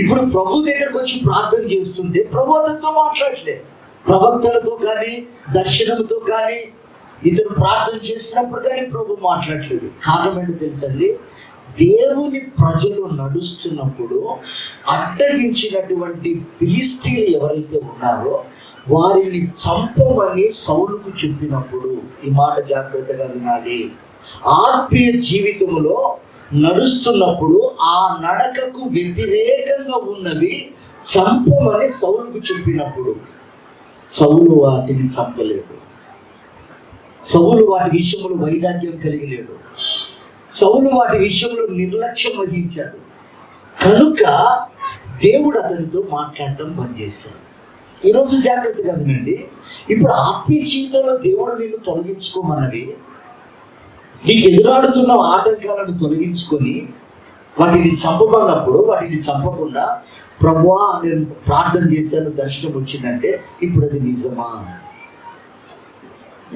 A: ఇప్పుడు ప్రభు దగ్గరకు వచ్చి ప్రార్థన చేస్తుంటే ప్రభు అతనితో మాట్లాడలేదు. ప్రవక్తలతో కానీ దర్శనంతో కానీ ఇతను ప్రార్థన చేసినప్పుడు కానీ ప్రభు మాట్లాడలేదు. కారణం ఏంటో తెలుసండి, దేవుని ప్రజలు నడుస్తున్నప్పుడు అడ్డగించినటువంటి ఫిలిస్తీన్లు ఎవరైతే ఉన్నారో వారిని చంపమని సౌలుకు చెప్పినప్పుడు, ఈ మాట జాగ్రత్తగా వినాలి, ఆత్మీయ జీవితంలో నడుస్తున్నప్పుడు ఆ నడకకు వ్యతిరేకంగా ఉన్నవి చంపమని సౌలుకు చెప్పినప్పుడు సౌలు వాటిని చంపలేడు. సౌలు వాటి విషయంలో వైరాగ్యం కలిగలేడు. సౌలు వాటి విషయంలో నిర్లక్ష్యం వహించాడు. కనుక దేవుడు అతనితో మాట్లాడటం బంద్ చేశాడు. ఈరోజు జాగ్రత్తగా వినండి, ఇప్పుడు ఆత్మీయ జీవితంలో దేవుడు నిన్ను తొలగించుకోమన్నవి, నీకు ఎదురాడుతున్న ఆటంకాలను తొలగించుకొని వాటిని చంపమన్నప్పుడు వాటిని చంపకుండా ప్రభువా నేను ప్రార్థన చేశాను, దర్శనం వచ్చిందంటే ఇప్పుడు అది నిజమా,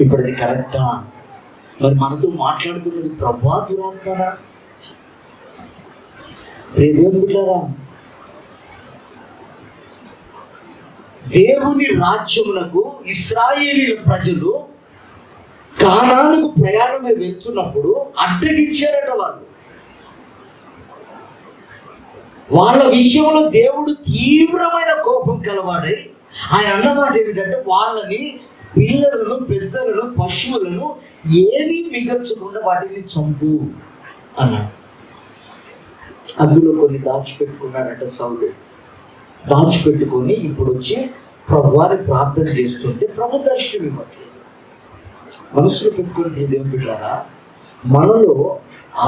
A: ఇప్పుడు అది కరెక్టా? మరి మనతో మాట్లాడుతున్నది ప్రభువా దురాత్మనా? దేవుని బిడ్డలారా, దేవుని రాజ్యములకు ఇశ్రాయేలీల ప్రజలు కానానుకు ప్రయాణమే వెళ్తున్నప్పుడు అడ్డగించారట. వాళ్ళ విషయంలో దేవుడు తీవ్రమైన కోపం కలవాడై ఆయన అన్నమాట ఏమిటంటే, వాళ్ళని, పిల్లలను, పెద్దలను, పశువులను ఏమీ మిగల్చకుండా వాటిని చంపు అన్నాడు. అందులో కొన్ని దాచిపెట్టుకున్నాడట సౌలు. దాచిపెట్టుకొని ఇప్పుడు వచ్చి ప్రభువాని ప్రార్థన చేస్తుంటే ప్రభు దర్శనం ఇవ్వట్లేదు. మనసులో పెట్టుకుని దేవుని బిడ్డలారా, మనలో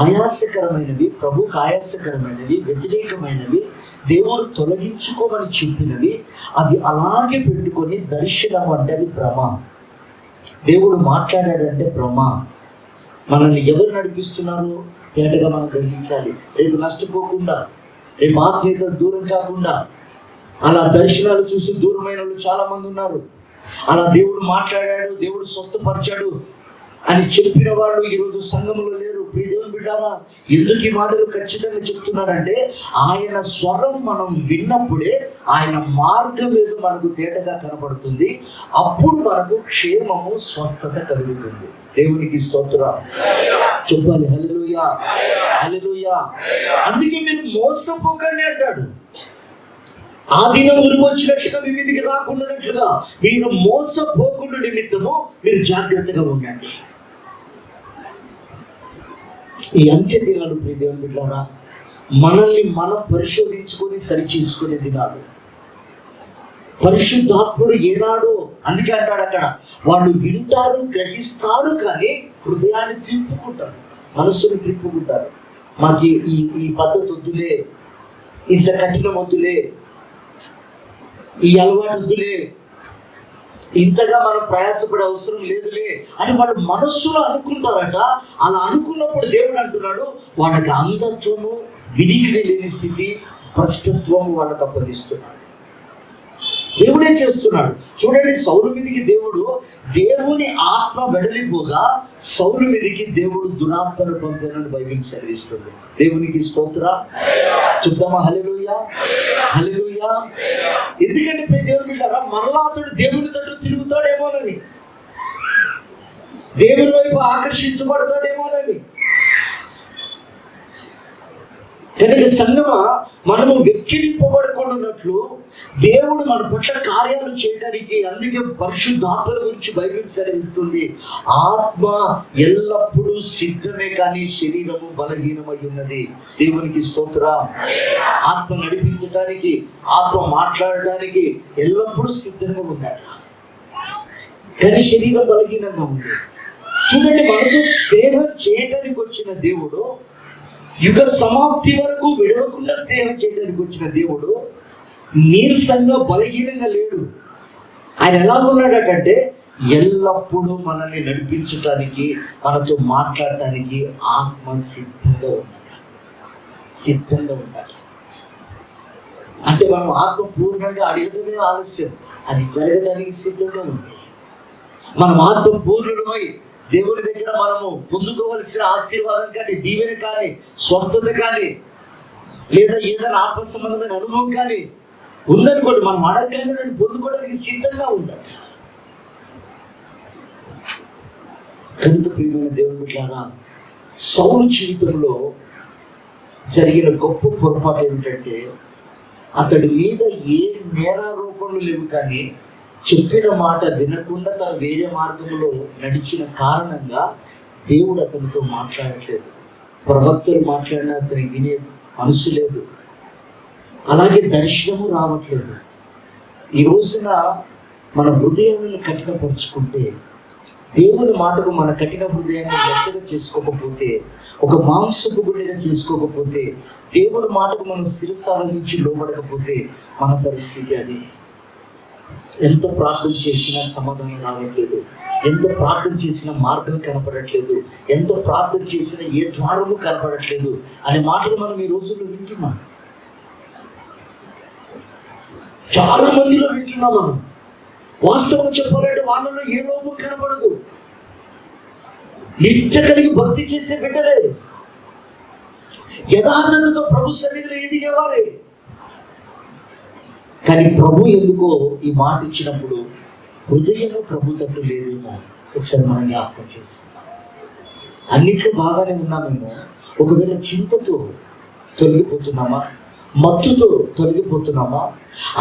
A: ఆయాసకరమైనవి, ప్రభుకు ఆయాసకరమైనవి, వ్యతిరేకమైనవి, దేవుడు తొలగించుకోమని చెప్పినవి అవి అలాగే పెట్టుకొని దర్శనం అంటే అది భ్రమ. దేవుడు మాట్లాడాడంటే భ్రమ. మనల్ని ఎవరు నడిపిస్తున్నారు తేటగా మనం గ్రహించాలి. రేపు నష్టపోకుండా, రేపు ఆత్మీయత దూరం కాకుండా, అలా దర్శనాలు చూసి దూరమైన వాళ్ళు చాలా మంది ఉన్నారు. అలా దేవుడు మాట్లాడాడు, దేవుడు స్వస్థపరిచాడు అని చెప్పిన వాళ్ళు ఈరోజు సంఘంలో లేరు. దేవుని బిడ్డారా, ఎందుకు ఈ మాటలు ఖచ్చితంగా చెప్తున్నారంటే, ఆయన స్వరం మనం విన్నప్పుడే ఆయన మార్గం ఏదో మనకు తేటగా కనబడుతుంది. అప్పుడు మనకు క్షేమము, స్వస్థత కలుగుతుంది. దేవునికి స్తోత్రం చెప్పాలి. హల్లెలూయా, హల్లెలూయా. అందుకే మీరు మోసపోకండి అంటాడు. ఆ దినం ఉరుము వచ్చినట్లుగా మీ మీదికి రాకుండానట్లుగా మీరు మోసపోకుండా నిమిత్తము మీరు జాగ్రత్తగా ఉండండి. ఈ అంత్య దినాలు దేవుని బిడ్డలారా, మనల్ని మనం పరిశోధించుకొని సరి చేసుకునే దినాలు. పరిశుద్ధాత్ముడు ఏనాడు, అందుకే అంటాడు అక్కడ, వాళ్ళు వింటారు, గ్రహిస్తారు, కానీ హృదయాన్ని త్రిప్పుకుంటారు, మనస్సును త్రిప్పుకుంటారు. మాకు ఈ పద్ధతి వద్దులే, ఇంత కఠినం వద్దులే, ఈ అలవాటు వద్దులే, ఇంతగా మనం ప్రయాసపడే అవసరం లేదులే అని వాళ్ళు మనస్సులో అనుకుంటారట. అలా అనుకున్నప్పుడు దేవుడు అంటున్నాడు, వాళ్ళకి అంధత్వము, వినికిడి లేని స్థితి, భ్రష్టత్వము వాళ్ళకి అప్పగిస్తున్నాడు. దేవుడే చేస్తున్నాడు. చూడండి, సౌలు మీదికి దేవుని ఆత్మ వెడలిపోగా సౌలు మీదికి దేవుడు దురాత్మను పంపానని బైబిల్ సెలవిస్తుంది. దేవునికి స్తోత్రం చెప్దామా? హల్లెలూయా, హల్లెలూయా. ఎందుకంటే దేవుని బిడ్డలారా, మరలా అతడు దేవుని తట్టు తిరుగుతాడేమోనని, దేవుని వైపు ఆకర్షించబడతాడేమోనని. కనుక సంగమా, మనము వెక్కిరింపబడకుండాన్నట్లు దేవుడు మన పట్ల కార్యాలు చేయడానికి, అందుకే పరిశుద్ధాత్మల గురించి బైబిల్ సెలవిస్తుంది, ఆత్మ ఎల్లప్పుడూ సిద్ధమే కానీ శరీరము బలహీనమై ఉన్నది. దేవునికి స్తోత్రం. ఆత్మ నడిపించడానికి, ఆత్మ మాట్లాడడానికి ఎల్లప్పుడూ సిద్ధంగా ఉందట, కానీ శరీరం బలహీనంగా ఉంది. చూడండి, మనతో స్నేహం చేయడానికి వచ్చిన దేవుడు, యుగ సమాప్తి వరకు విడవకుండా స్నేహం చేయడానికి వచ్చిన దేవుడు నీరసంగా బలహీనంగా లేడు. ఆయన ఎలా ఉన్నాడంటే ఎల్లప్పుడూ మనల్ని నడిపించడానికి, మనతో మాట్లాడటానికి ఆత్మ సిద్ధంగా ఉన్నాడు. సిద్ధంగా ఉన్నాడు అంటే మనం ఆత్మ పూర్ణంగా అడగడమే ఆలస్యం, అది జరగడానికి సిద్ధంగా ఉంది. మనం ఆత్మ పూర్ణమై దేవుని దగ్గర మనము పొందుకోవలసిన ఆశీర్వాదం కానీ, దీవెన కానీ, స్వస్థత కానీ, లేదా ఏదైనా ఆత్మ సంబంధమైన అనుభవం కానీ ఉందనుకోండి, మనం అడగగానే దాన్ని పొందుకోవడానికి సిద్ధంగా ఉండాలి. కనుక ప్రియమైన దేవుని బిడ్డలారా, సౌలు జీవితంలో జరిగిన గొప్ప పొరపాటు ఏమిటంటే, అతడి మీద ఏ నేరారోపణలు లేవు, కానీ చెప్పిన మాట వినకుండా తను వేరే మార్గంలో నడిచిన కారణంగా దేవుడు అతనితో మాట్లాడట్లేదు. ప్రవక్తలు మాట్లాడినా అతనికి వినే మనసు లేదు, అలాగే దర్శనము రావట్లేదు. ఈ రోజున మన హృదయాలను కఠినపరుచుకుంటే, దేవుని మాటకు మన కఠిన హృదయాన్ని మెత్తగా చేసుకోకపోతే, ఒక మాంసపు గుండెగా చేసుకోకపోతే, దేవుని మాటకు మనం శిరసావహించి లోబడకపోతే మన పరిస్థితి అది. ఎంత ప్రార్థన చేసినా సమాధానం రావట్లేదు, ఎంత ప్రార్థన చేసినా మార్గం కనపడట్లేదు, ఎంత ప్రార్థన చేసినా ఏ ద్వారము కనపడట్లేదు అనే మాటలు మనం ఈ రోజుల్లో వింటున్నాం. చాలా మందిలో వింటున్నాం మనం. వాస్తవం చెప్పాలంటే వాళ్ళలో ఏ లోపం కనపడదు. నిష్ట కలిగి భక్తి చేసే బిడ్డలే, యథార్థతతో ప్రభు సన్నిధిలో ఎదిగేవారే. కానీ ప్రభు ఎందుకో ఈ మాట ఇచ్చినప్పుడు హృదయము ప్రభు తట్టు లేదేమో ఒకసారి మనం జ్ఞాపకం చేసుకుంటాం. అన్నిట్లో బాగానే ఉన్నామేమో, ఒకవేళ చింతతో తొలగిపోతున్నామా, మత్తుతో తొలగిపోతున్నామా,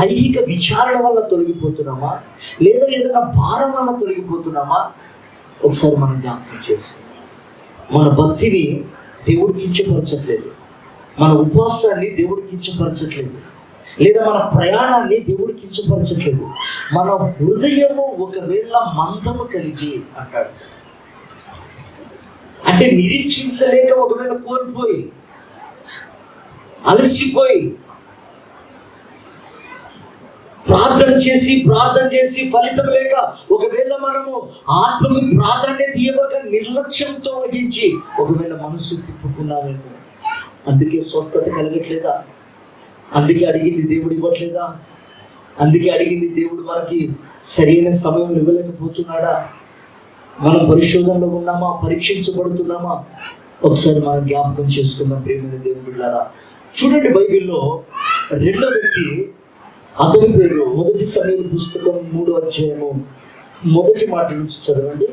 A: ఐహిక విచారణ వల్ల తొలగిపోతున్నామా, లేదా ఏదైనా భారం వల్ల తొలగిపోతున్నామా, ఒకసారి మనం జ్ఞాపకం చేసుకుంటాం. మన భక్తిని దేవుడికి కించపరచట్లేదు, మన ఉపవాసాన్ని దేవుడికి కించపరచట్లేదు, లేదా మన ప్రయాణాన్ని దేవుడికి కించపరచట్లేదు. మన హృదయము ఒకవేళ మందము కలిగి అంటాడు, అంటే నిరీక్షించలేక ఒకవేళ కోల్పోయి, అలసిపోయి, ప్రార్థన చేసి ఫలితం లేక, ఒకవేళ మనము ఆత్మకు ప్రాధాన్యత ఇవ్వక నిర్లక్ష్యంతో వహించి ఒకవేళ మనసు తిప్పుకున్నామేమో. అందుకే స్వస్థత కలగట్లేదా? అందుకే అడిగింది దేవుడు ఇవ్వట్లేదా? అందుకే అడిగింది దేవుడు మనకి సరైన సమయం ఇవ్వలేకపోతున్నాడా? మనం పరిశోధనలో ఉన్నామా? పరీక్షించబడుతున్నామా? ఒకసారి మనం జ్ఞాపకం చేసుకుందాం ప్రియమైన దేవుని బిడ్డలారా. చూడండి, బైబిల్లో రెండో వ్యక్తి, అతని పేరు 1 సమూయేలు పుస్తకం 3వ అధ్యాయము 1వ మాట నుంచి చదవండి.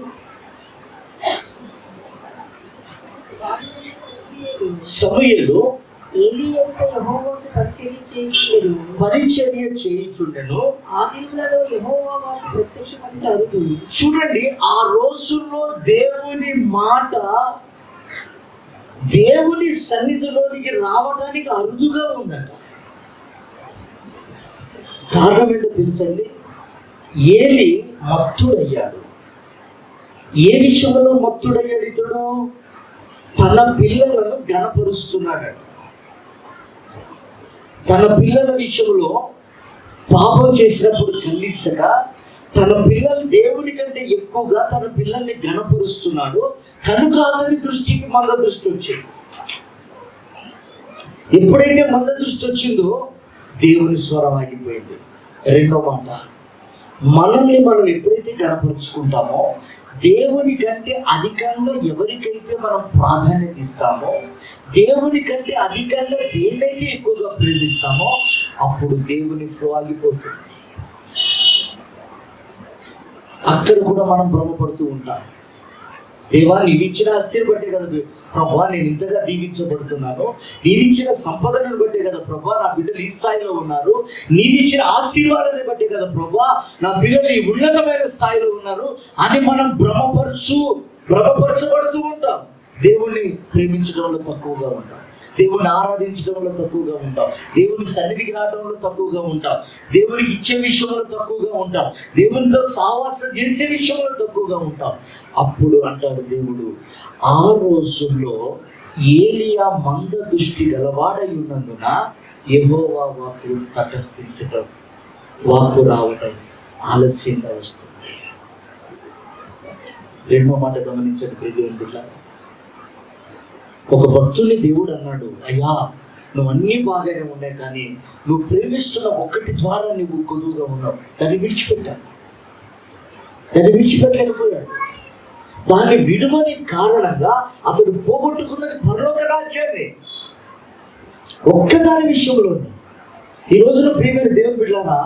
A: సమూయేలు పరిచర్య చేయుచుండెను. చూడండి, ఆ రోజుల్లో దేవుని మాట దేవుని సన్నిధిలోనికి రావడానికి అరుదుగా ఉందట. కారణం ఏంటో తెలుసండి? ఏలి మత్తుడయ్యాడు. ఏ విషయంలో మత్తుడయ్యాడు ఇతడు? తన పిల్లలను ఘనపరుస్తున్నాడు. తన పిల్లల విషయంలో పాపం చేసినప్పుడు ఖండించక, తన పిల్లలు దేవుని కంటే ఎక్కువగా తన పిల్లల్ని ఘనపరుస్తున్నాడు. కనుక అతని దృష్టికి మంద దృష్టి వచ్చింది. ఎప్పుడైతే మంద దృష్టి వచ్చిందో దేవుని స్వరం ఆగిపోయింది. రెండో మాట, మనల్ని మనం ఎప్పుడైతే ఘనపరుచుకుంటామో, దేవుని కంటే అధికంగా ఎవరికైతే మనం ప్రాధాన్యత ఇస్తామో, దేవుని కంటే అధికంగా దేన్నైతే ఎక్కువగా ప్రేమిస్తామో, అప్పుడు దేవుని ఫ్లో ఆగిపోతుంది. అక్కడ కూడా మనం భ్రమపడుతూ ఉంటాం. దేవా నీవు ఇచ్చిన ఆస్తిని బట్టే కదా ప్రభా నేను ఇంతగా దీవించబడుతున్నాను, నీవిచ్చిన సంపదను బట్టే కదా ప్రభా నా బిడ్డలు ఈ స్థాయిలో ఉన్నారు, నీవిచ్చిన ఆశీర్వాదాన్ని బట్టే కదా ప్రభా నా బిడ్డలు ఈ ఉన్నతమైన స్థాయిలో ఉన్నారు అని మనం భ్రమపరచబడుతూ ఉంటాం. దేవుణ్ణి ప్రేమించడంలో తక్కువగా ఉంటాం, దేవుని ఆరాధించడంలో తక్కువగా ఉంటాం, దేవుని సన్నిధికి రావడంలో తక్కువగా ఉంటాం, దేవునికి ఇచ్చే విషయంలో తక్కువగా ఉంటాం, దేవునితో సావాసం చేసే విషయంలో తక్కువగా ఉంటాం. అప్పుడు అంటాడు దేవుడు, ఆ రోజుల్లో ఏలియా మంద దృష్టి గలవాడై ఉన్నందున యెహోవా వాక్కు తటస్థించడం, వాక్కు రావటం ఆలస్యంగా వస్తుంది. రెండో మాట గమనించండి ప్రియమైన బిడ్డలారా. ఒక భక్తుని దేవుడు అన్నాడు, అయ్యా నువ్వు అన్నీ బాగానే ఉన్నాయి కానీ నువ్వు ప్రేమిస్తున్న ఒక్కటి ద్వారా నువ్వు కొదువుగా ఉన్నావు, దాన్ని విడిచిపెట్టలేకపోయాడు. దాన్ని విడువని కారణంగా అతడు పోగొట్టుకున్నది పరలోక రాజ్యాన్ని ఒక్కదాని విషయంలో. ఈ రోజున ప్రియమైన దేవుని బిడ్డలారా,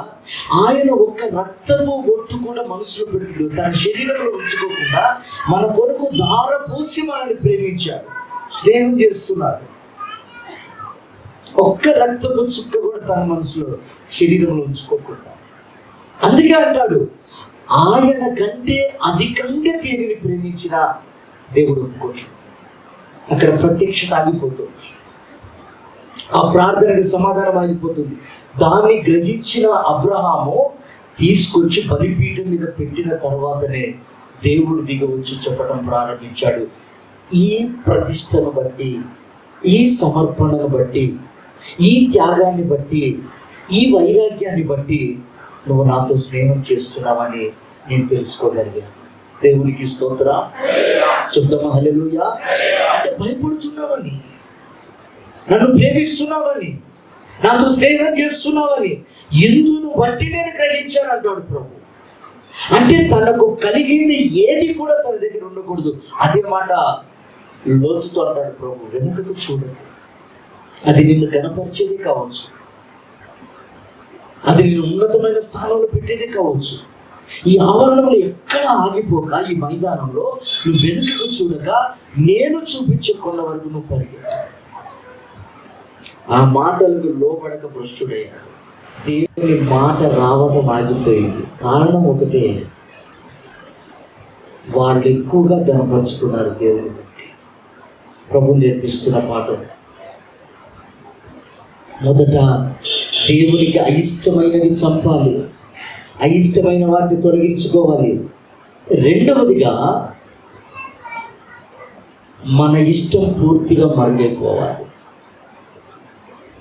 A: ఆయన ఒక్క రక్తము ఒట్టు కూడా మనసులో పెట్టాడు, తన శరీరంలో ఉంచుకోకుండా మన కొరకు ధార పోసి మనల్ని ప్రేమించాడు, స్నేహం చేస్తున్నాడు. ఒక్క రక్తపు చుక్క కూడా తన మనసులో శరీరంలో ఉంచుకోకుండా. అందుకే అంటాడు, ఆయన కంటే అధికంగా దేనిని ప్రేమించిన దేవుడు ఒప్పుకోలేదు. అక్కడ ప్రత్యక్షత ఆగిపోతుంది, ఆ ప్రార్థనకి సమాధానం ఆగిపోతుంది. దాన్ని గ్రహించిన అబ్రహాము తీసుకొచ్చి బలిపీఠం మీద పెట్టిన తర్వాతనే దేవుడు దిగవచ్చి చెప్పడం ప్రారంభించాడు, ఈ ప్రతిష్టను బట్టి, ఈ సమర్పణను బట్టి, ఈ త్యాగాన్ని బట్టి, ఈ వైరాగ్యాన్ని బట్టి నువ్వు నాతో స్నేహం చేస్తున్నావని నేను తెలుసుకోగలిగాను. దేవునికి స్తోత్రం చెప్తామా? హల్లెలూయా. అంటే భయపడుతున్నావని, నన్ను ప్రేమిస్తున్నావని, నాతో స్నేహం చేస్తున్నావని ఎందును బట్టి నేను గ్రహించాను అంటాడు ప్రభు. అంటే తనకు కలిగింది ఏది కూడా తన దగ్గర ఉండకూడదు. అదే మాట లోతుతో అంటాడు ప్రభు, వెనుకకు చూడండి. అది నిన్ను కనపరిచేది కావచ్చు, అది నిన్ను ఉన్నతమైన స్థానంలో పెట్టేది కావచ్చు. ఈ ఆవరణంలో ఎక్కడ ఆగిపోక ఈ మైదానంలో నువ్వు వెనుకకు చూడక నేను చూపించే కొండ వరకు నువ్వు పరిగెత్తు. ఆ మాటలకు లోబడక భ్రష్టుడయ్యాడు. దేవుని మాట రావడం ఆగిపోయింది. కారణం ఒకటే, వాళ్ళు ఎక్కువగా కనపరుచుకున్నారు దేవుని బట్టి. ప్రభు నేర్పిస్తున్న పాఠం, మొదట దేవునికి అయిష్టమైనవి చంపాలి, అయిష్టమైన వాటిని తొలగించుకోవాలి. రెండవదిగా మన ఇష్టం పూర్తిగా మరుగైపోవాలి.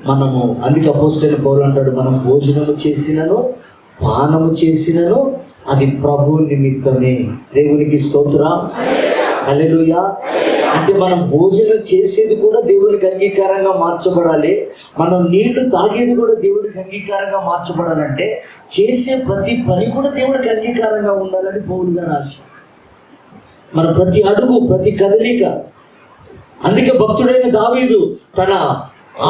A: మనము అందుకే అపోస్తలుడైన పౌలు అంటాడు, మనం భోజనము చేసినను పానము చేసినను అది ప్రభు నిమిత్తమే. దేవునికి స్తోత్రం, హల్లెలూయా. అంటే మనం భోజనం చేసేది కూడా దేవునికి అంగీకారంగా మార్చబడాలి, మనం నీళ్లు తాగేది కూడా దేవుడికి అంగీకారంగా మార్చబడాలంటే చేసే ప్రతి పని కూడా దేవుడికి అంగీకారంగా ఉండాలని పౌలు గారు ఆశ. మన ప్రతి అడుగు, ప్రతి కదలిక. అందుకే భక్తుడైన దావీదు తన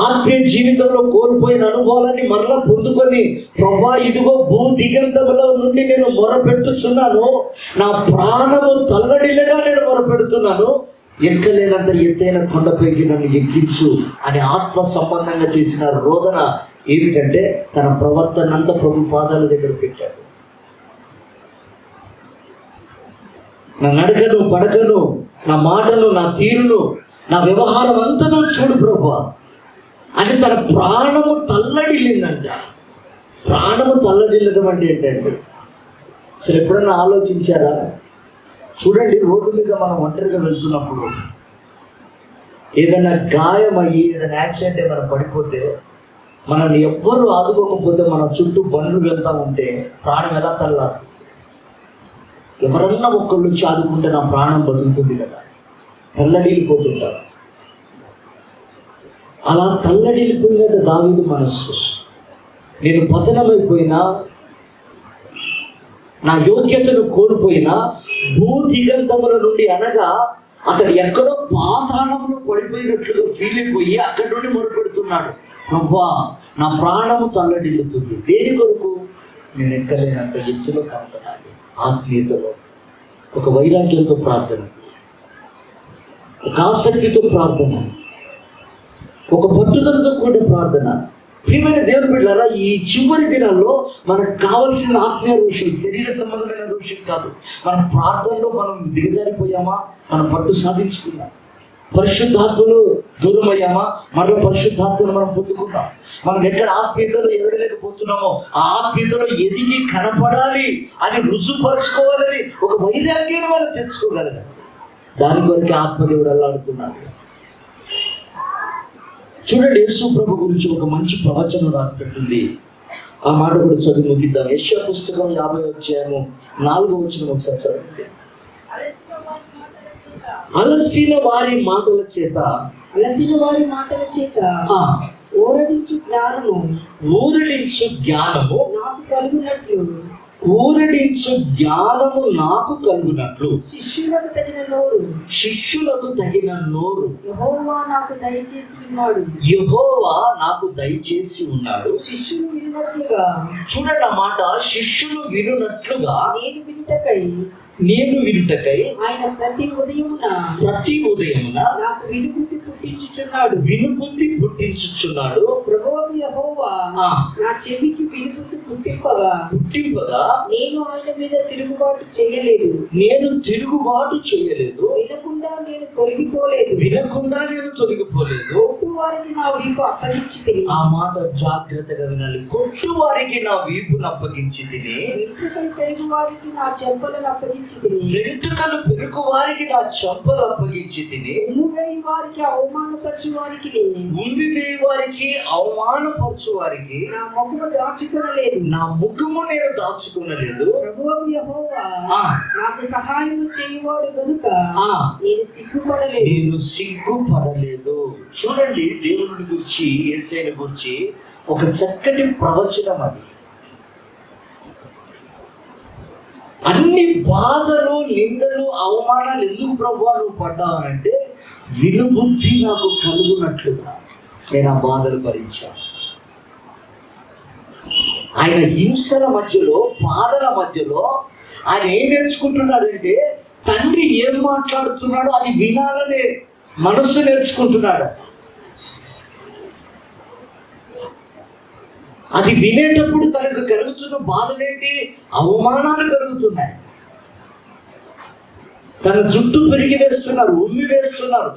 A: ఆత్మీయ జీవితంలో కోల్పోయిన అనుభవాలన్నీ మరలా పొందుకొని, ప్రభా ఇదిగో భూ దిగంతములో నుండి నేను మొరపెట్టుచున్నాను, నా ప్రాణము తల్లడిల్లగా నేను మొరపెడుతున్నాను, ఎక్కలేనంత ఎత్తైన కొండపైకి నన్ను ఎక్కించు అని ఆత్మ సంబంధంగా చేసిన రోదన ఏమిటంటే తన ప్రవర్తన అంతా ప్రభు పాదాల దగ్గర పెట్టాడు. నా నడకను, పడకను, నా మాటను, నా తీరును, నా వ్యవహారం అంతా నువ్వు చూడు ప్రభా అని తన ప్రాణము తల్లడిల్లిందంట. ప్రాణము తల్లడిల్లడం అంటే ఏంటంటే, అసలు ఎప్పుడన్నా ఆలోచించారా? చూడండి, రోడ్డు మీద మనం ఒంటరిగా వెళ్తున్నప్పుడు ఏదైనా గాయమయ్యి, ఏదైనా యాక్సిడెంట్ మనం పడిపోతే, మనల్ని ఎవ్వరూ ఆదుకోకపోతే, మన చుట్టూ బండ్లు వెళ్తూ ఉంటే ప్రాణం ఎలా తల్లాడుతుంది? ఎవరన్నా ఒక్కళ్ళు వచ్చి ఆదుకుంటే నా ప్రాణం బతుకుతుంది కదా, తల్లడిల్లిపోతుంటారు. అలా తల్లడిల్లిపోయినట్టు దావీదు మనస్సు. నేను పతనమైపోయినా, నా యోగ్యతను కోల్పోయినా, భూ దిగంతముల నుండి అనగా అతడు ఎక్కడో పాతాళంలో పడిపోయినట్లుగా ఫీల్ అయిపోయి అక్కడి నుండి మొరపెడుతున్నాడు, ప్రభువా నా ప్రాణము తల్లడిల్లుతుంది. దేని కొరకు? నేను ఎక్కలేనంత ఎత్తులో కనపడాలి, ఆత్మీయతలో, ఒక వైరాగ్యంతో ప్రార్థన. ఒక ఆసక్తితో ప్రార్థన, ఒక పట్టుదలతో కూడిన ప్రార్థన. ప్రియమైన దేవుని బిడ్డలారా, ఈ చివరి దినాల్లో మనకు కావాల్సిన ఆత్మీయ ఋషులు, శరీర సంబంధమైన ఋషులు కాదు. మన ప్రార్థనలో మనం దిగజారిపోయామా, మనం పట్టు సాధించుకున్నాం. పరిశుద్ధాత్మను దూరం అయ్యామా, మరో పరిశుద్ధాత్మను మనం పొందుకున్నాం. మనం ఎక్కడ ఆత్మీయతలో ఎదగలేకపోతున్నామో ఆ ఆత్మీయతలో ఎదిగి కనపడాలి అని రుజుపరుచుకోవాలని ఒక వైరాగ్యాన్ని మనం తెచ్చుకోగలగాలి. దాని కొరకు ఆత్మదేవుడు అల్లాడుతున్నాడు. చూడండి, యేసు ప్రభు గురించి ఒక మంచి ప్రవచనం రాసిపెట్టింది. ఆ మాట కూడా చదివి ముగిద్దాం. యెషయా పుస్తకం 50 ఒకసారి చదవండి. అలసిన వారి మాటల చేత ఊరడించు జ్ఞానము నాకు కలుగునట్లు శిష్యులకు తగిన నోరు
B: యెహోవా నాకు దయచేసి ఉన్నాడు.
A: శిష్యులు వినున్నట్లుగా. చూడండి ఆ మాట, శిష్యులు వినున్నట్లుగా నేను వినుటకై
B: ఆయన ప్రతి ఉదయమున నాకు వినుబుద్ధి పుట్టించుచున్నాడు. ప్రభువైన యెహోవా నా చెవికి వినుబుద్ధి పుట్టింపగా నేను ఆయన మీద తిరుగుబాటు చేయలేదు. వినకుండా నేను తొలగిపోలేదు. కొట్టు వారికి నా వీపు అప్పగించి తిని.
A: ఆ మాట జాగ్రత్తగా వినాలి. కొట్టు వారికి నా వీపును అప్పగించి తిని.
B: వెంట్రుకలు పెరుగు వారికి నా చెంపలను అప్పగించి తిని. ఉమ్మి వేయి వారికి అవమానపరచు వారికి నా ముఖము నేను దాచుకొనలేదు. ప్రభువైన యెహోవా నాకు సహాయం చేయువాడు గనుక నేను సిగ్గుపడలేదు.
A: చూడండి, దేవుని గురించి, యేసయ్యను గురించి ఒక చక్కటి ప్రవచనం అది. అన్ని బాధలు, నిందలు, అవమానాలు ఎందుకు ప్రభువా నువ్వు పడ్డావనంటే, వినుబుద్ధి నాకు కలుగునట్లుగా నేను ఆ బాధలు భరించాను. ఆయన హింసల మధ్యలో, బాధల మధ్యలో ఆయన ఏం నేర్చుకుంటున్నాడంటే, తండ్రి ఏం మాట్లాడుతున్నాడో అది వినాలనే మనస్సు నేర్చుకుంటున్నాడు. అది వినేటప్పుడు తనకు కలుగుతున్న బాధలేంటి? అవమానాలు కలుగుతున్నాయి. తన జుట్టు పెరిగి వేస్తున్నారు, ఉమ్మి వేస్తున్నారు,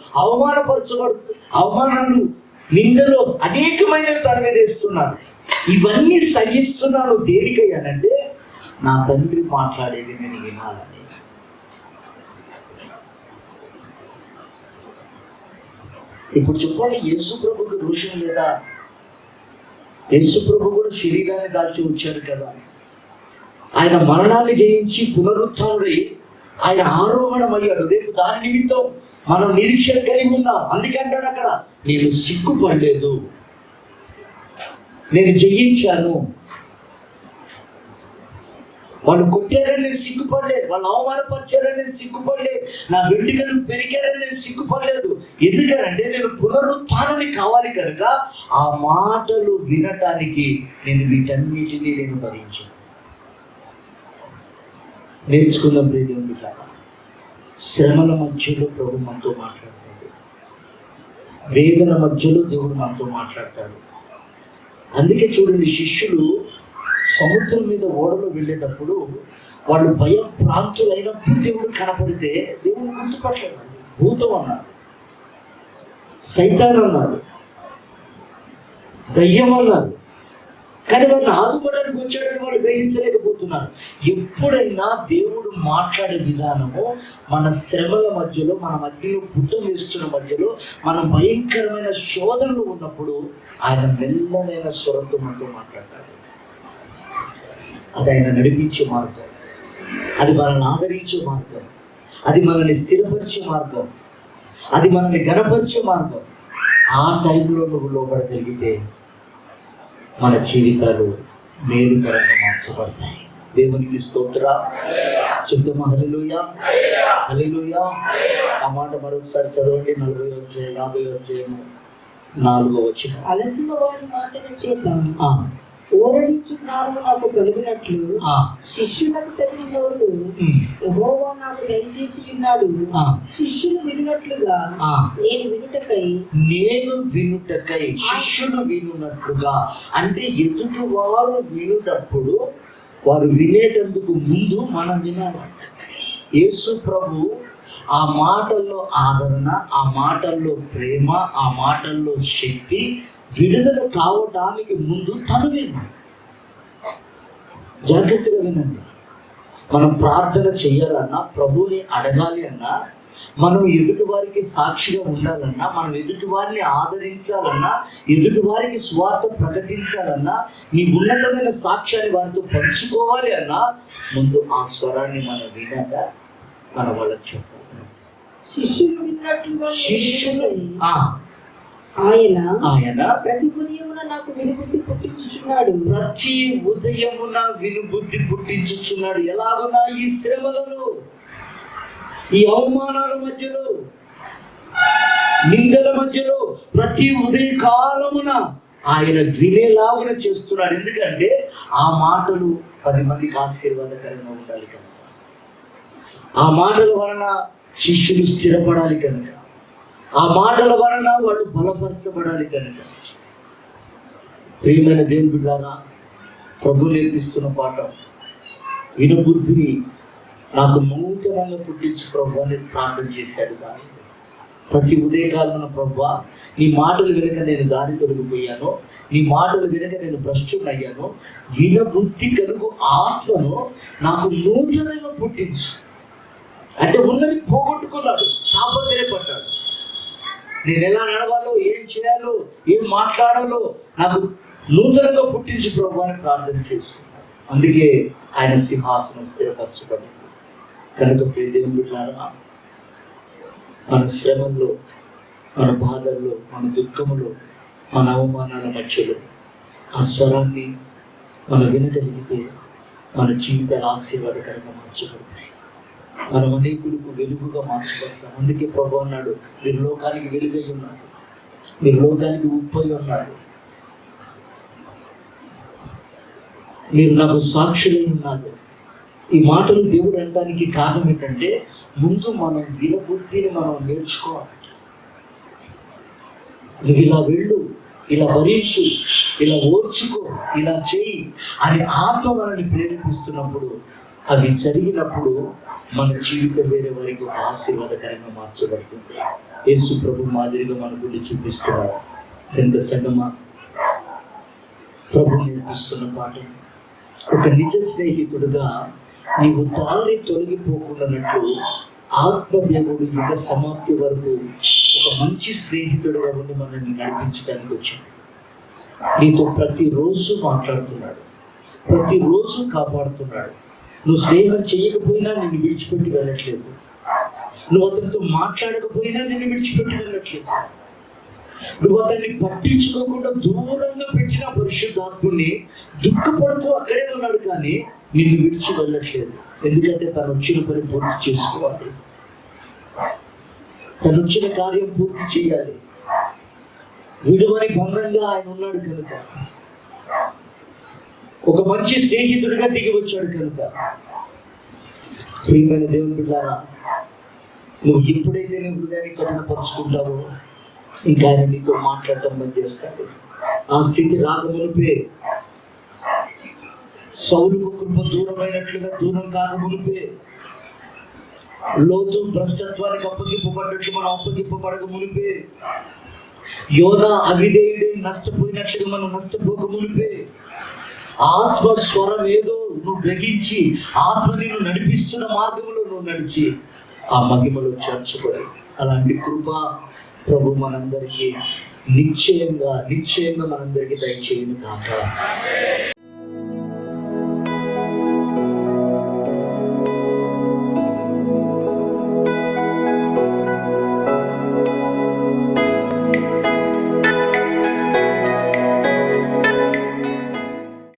A: అవమానాలు, నిందలు అనేకమైనవి తన మీద వేస్తున్నారు. ఇవన్నీ సహిస్తున్నాను దేనికయ్యానంటే, నా తండ్రి మాట్లాడేది నేను వినాలని. ఇప్పుడు చెప్పండి, యేసు ప్రభుకి దోషం లేదా? యేసు ప్రభు కూడా శరీరాన్ని దాల్చి వచ్చారు కదా. ఆయన మరణాన్ని జయించి పునరుత్థానుడై ఆయన ఆరోహణమయ్యాడు. రేపు దాని నిమిత్తం మనం నిరీక్షణ కలిగి ఉన్నాం. అందుకంటాడు అక్కడ, నేను సిగ్గుపడలేదు, నేను జయించాను. వాళ్ళు కొట్టారని నేను సిగ్గుపడలేదు, వాళ్ళు అవమానపరిచారని నేను సిగ్గుపడలేదు, నా వెంట్రుకలు పెరిగారని నేను సిగ్గుపడలేదు. ఎందుకనంటే నేను పునరుత్థానుని కావాలి కనుక ఆ మాటలు వినటానికి నేను వీటన్నిటినీ నేను భరించాను. నేర్చుకుందాం ప్రియమైన బిడ్డలారా, శ్రమల మధ్యలో ప్రభు మనతో మాట్లాడతాడు, వేదన మధ్యలో దేవుడు మనతో మాట్లాడతాడు. అందుకే చూడండి, శిష్యులు సముద్రం మీద ఓడలో వెళ్ళేటప్పుడు వాళ్ళు భయం ప్రాంతులైనప్పుడు దేవుడు కనపడితే దేవుడు గుర్తుపట్టలేదు. భూతం అన్నారు, సైతాన్ అన్నారు, దయ్యం అన్నారు. కానీ వాళ్ళని ఆదుకోవడానికి వచ్చాడని వాళ్ళు గ్రహించలేకపోతున్నారు. ఎప్పుడైనా దేవుడు మాట్లాడే విధానము మన శ్రమల మధ్యలో, మన మధ్యలో పుట్టం వేస్తున్న మధ్యలో, మన భయంకరమైన శోధనలు ఉన్నప్పుడు ఆయన మెల్లనైన స్వరంతో మనతో మాట్లాడతాడు. అది ఆయన నడిపించే మార్గం, అది మనల్ని ఆదరించే మార్గం, అది మనల్ని స్థిరపరిచే మార్గం, అది మనల్ని గణపరిచే మార్గం. ఆ టైంలో నువ్వు లోపడగలిగితే మన జీవితాలు మేలుకరంగా మార్చబడతాయి. దేవునికి స్తోత్రం చెప్తామా? హల్లెలూయా, హల్లెలూయా. ఆ మాట మరొకసారి చదవండి. 40 వచ్చాయి, 50 వచ్చాయి, 4వ వచనం.
B: అలసిన వారి మాటల చేత ఓరడించున్నారు నాకు కలిగినట్లు శిష్యులకు తగిన నోరు యెహోవా నాకు దయచేసి ఉన్నాడు. శిష్యులు వినున్నట్లుగా నేను వినుటకై
A: శిష్యుడు వినున్నట్లుగా అంటే ఎదుటి వారు వినుటప్పుడు వారు వినేటందుకు ముందు మనం వినాలి. యేసు ప్రభు ఆ మాటల్లో ఆదరణ, ఆ మాటల్లో ప్రేమ, ఆ మాటల్లో శక్తి విడుదల కావడానికి ముందు తను విన్నాడు. జాగ్రత్తగా వినండి. మనం ప్రార్థన చేయాలన్నా, ప్రభువుని అడగాలి అన్నా, మనం ఎదుటి వారికి సాక్షిగా ఉండాలన్నా, మనం ఎదుటి వారిని ఆదరించాలన్నా, ఎదుటి వారికి స్వార్థ ప్రకటించాలన్నా, నీ ఉన్నతమైన సాక్ష్యాన్ని వారితో పంచుకోవాలి అన్నా, ముందు ఆ స్వరాన్ని మనం వినాక మన వాళ్ళకి చెప్పాలి.
B: శిష్యులు విన్నట్లుగా
A: ఆయన
B: ప్రతి ఉదయమున నాకు వినుబుద్ధి పుట్టించుచున్నాడు.
A: ప్రతి ఉదయమున వినుబుద్ధి పుట్టించుచున్నాడు. ఎలాగున్నా ఈ శ్రమలలో, ఈ అవమానాల మధ్యలో, నిందల మధ్యలో ప్రతి ఉదయకాలమున ఆయన వినేలాగున చేస్తున్నాడు. ఎందుకంటే ఆ మాటలు 10 మందికి ఆశీర్వాదకరంగా ఉండాలి కనుక, ఆ మాటల వలన శిష్యులు స్థిరపడాలి కనుక, ఆ మాటల వలన వాళ్ళు బలపరచబడాలి కనుక. ప్రియమైన దేవుని బిడ్డలారా, ప్రభు నేర్పిస్తున్న పాఠం, వినుబుద్ధిని నాకు నూతనంగా పుట్టించు ప్రభు అని ప్రార్థన చేశాడు. కానీ ప్రతి ఉదయకాలమున ప్రభువా, నీ మాటలు వినక నేను దారి తొలగిపోయాను, నీ మాటలు వినక నేను భ్రష్టునయ్యాను, వినబుద్ధి కలుగు ఆత్మను నాకు నూతనంగా పుట్టించు. అంటే ఉన్నది పోగొట్టుకున్నాడు, తాపత్రయపడ్డాడు. నేను ఎలా నడవాలో, ఏం చేయాలో, ఏం మాట్లాడాలో నాకు నూతనంగా పుట్టించు ప్రభు అని ప్రార్థన చేస్తున్నాడు. అందుకే ఆయన సింహాసనం స్థిరపరచబడింది. కనుక ప్రియ దేవుని బిడ్డలారా, మన శ్రమల్లో, మన బాధల్లో, మన దుఃఖములో, మన అవమానాల మధ్యలో ఆ స్వరాన్ని మనం వినగలిగితే మన జీవితాలు ఆశీర్వాదకరంగా మార్చబడతాయి. మనం అనేకులకు వెలుగుగా మార్చబడతాం. అందుకే ప్రభు అన్నాడు, మీరు లోకానికి వెలుగై ఉన్నారు, మీరు లోకానికి ఉప్పై ఉన్నారు, మీరు నాకు సాక్షులై ఉన్నారు. ఈ మాటలు దేవుడు అనడానికి కారణం ఏంటంటే, ముందు మనం వినబుద్ధిని మనం నేర్చుకోవాలి. నువ్వు ఇలా వెళ్ళు, ఇలా భరించు, ఇలా ఓర్చుకో, ఇలా చేయి అని ఆత్మ మనల్ని ప్రేరేపిస్తున్నప్పుడు, అవి జరిగినప్పుడు మన జీవితం వేరే వారికి ఒక ఆశీర్వాదకరంగా మార్చబడుతుంది. యేసు ప్రభు మాదిరిగా మన గురించి చూపిస్తున్నారు. కనుక సంగమా, ప్రభు నేర్పిస్తున్న పాఠం, ఒక నిజ స్నేహితుడుగా నీవు దారి తొలగిపోకుండానట్లు ఆత్మదేవుడు యుగ సమాప్తి వరకు ఒక మంచి స్నేహితుడుగా ఉండి మనల్ని నడిపించడానికి వచ్చాడు. నీతో ప్రతిరోజు మాట్లాడుతున్నాడు, ప్రతిరోజు కాపాడుతున్నాడు. నువ్వు స్నేహం చేయకపోయినా నిన్ను విడిచిపెట్టి వెళ్ళట్లేదు, నువ్వు అతనితో మాట్లాడకపోయినా నిన్ను విడిచిపెట్టి వెళ్ళట్లేదు, నువ్వు అతన్ని పట్టించుకోకుండా దూరంగా పెట్టిన పరిశుద్ధాత్ముని దుఃఖపడుతూ అక్కడే ఉన్నాడు, కానీ నిన్ను విడిచి వెళ్ళట్లేదు. ఎందుకంటే తను వచ్చిన పని పూర్తి చేసుకోవాలి, తను వచ్చిన కార్యం పూర్తి చేయాలి. విడువని బంధంగా ఆయన ఉన్నాడు కనుక, ఒక మంచి స్నేహితుడిగా దిగి వచ్చాడు కనుక. ప్రియమైన దేవుని బిడ్డలారా, నువ్వు ఎప్పుడైతే నీ హృదయాన్ని కఠినపరుచుకుంటావో ఇంకా ఆయన నీతో మాట్లాడటం బంద్ చేస్తాడు. ఆ స్థితి రాకమునిపే, సౌలుకు కృప దూరమైనట్లుగా దూరం కాకమునిపే, లోతు భ్రష్టత్వానికి అప్పగింపబడ్డట్లు మనం అప్పగింపబడక మునిపే, యోధా అవిధేయుడి నష్టపోయినట్లుగా మనం నష్టపోక మునిపే, ఆత్మ స్వరం ఏదో నువ్వు గ్రహించి ఆత్మ నిన్ను నడిపిస్తున్న మార్గంలో నువ్వు నడిచి ఆ మహిమలో చేర్చుకోవాలి. అలాంటి కృప ప్రభు మనందరికీ నిశ్చయంగా మనందరికీ దయచేయను కాక.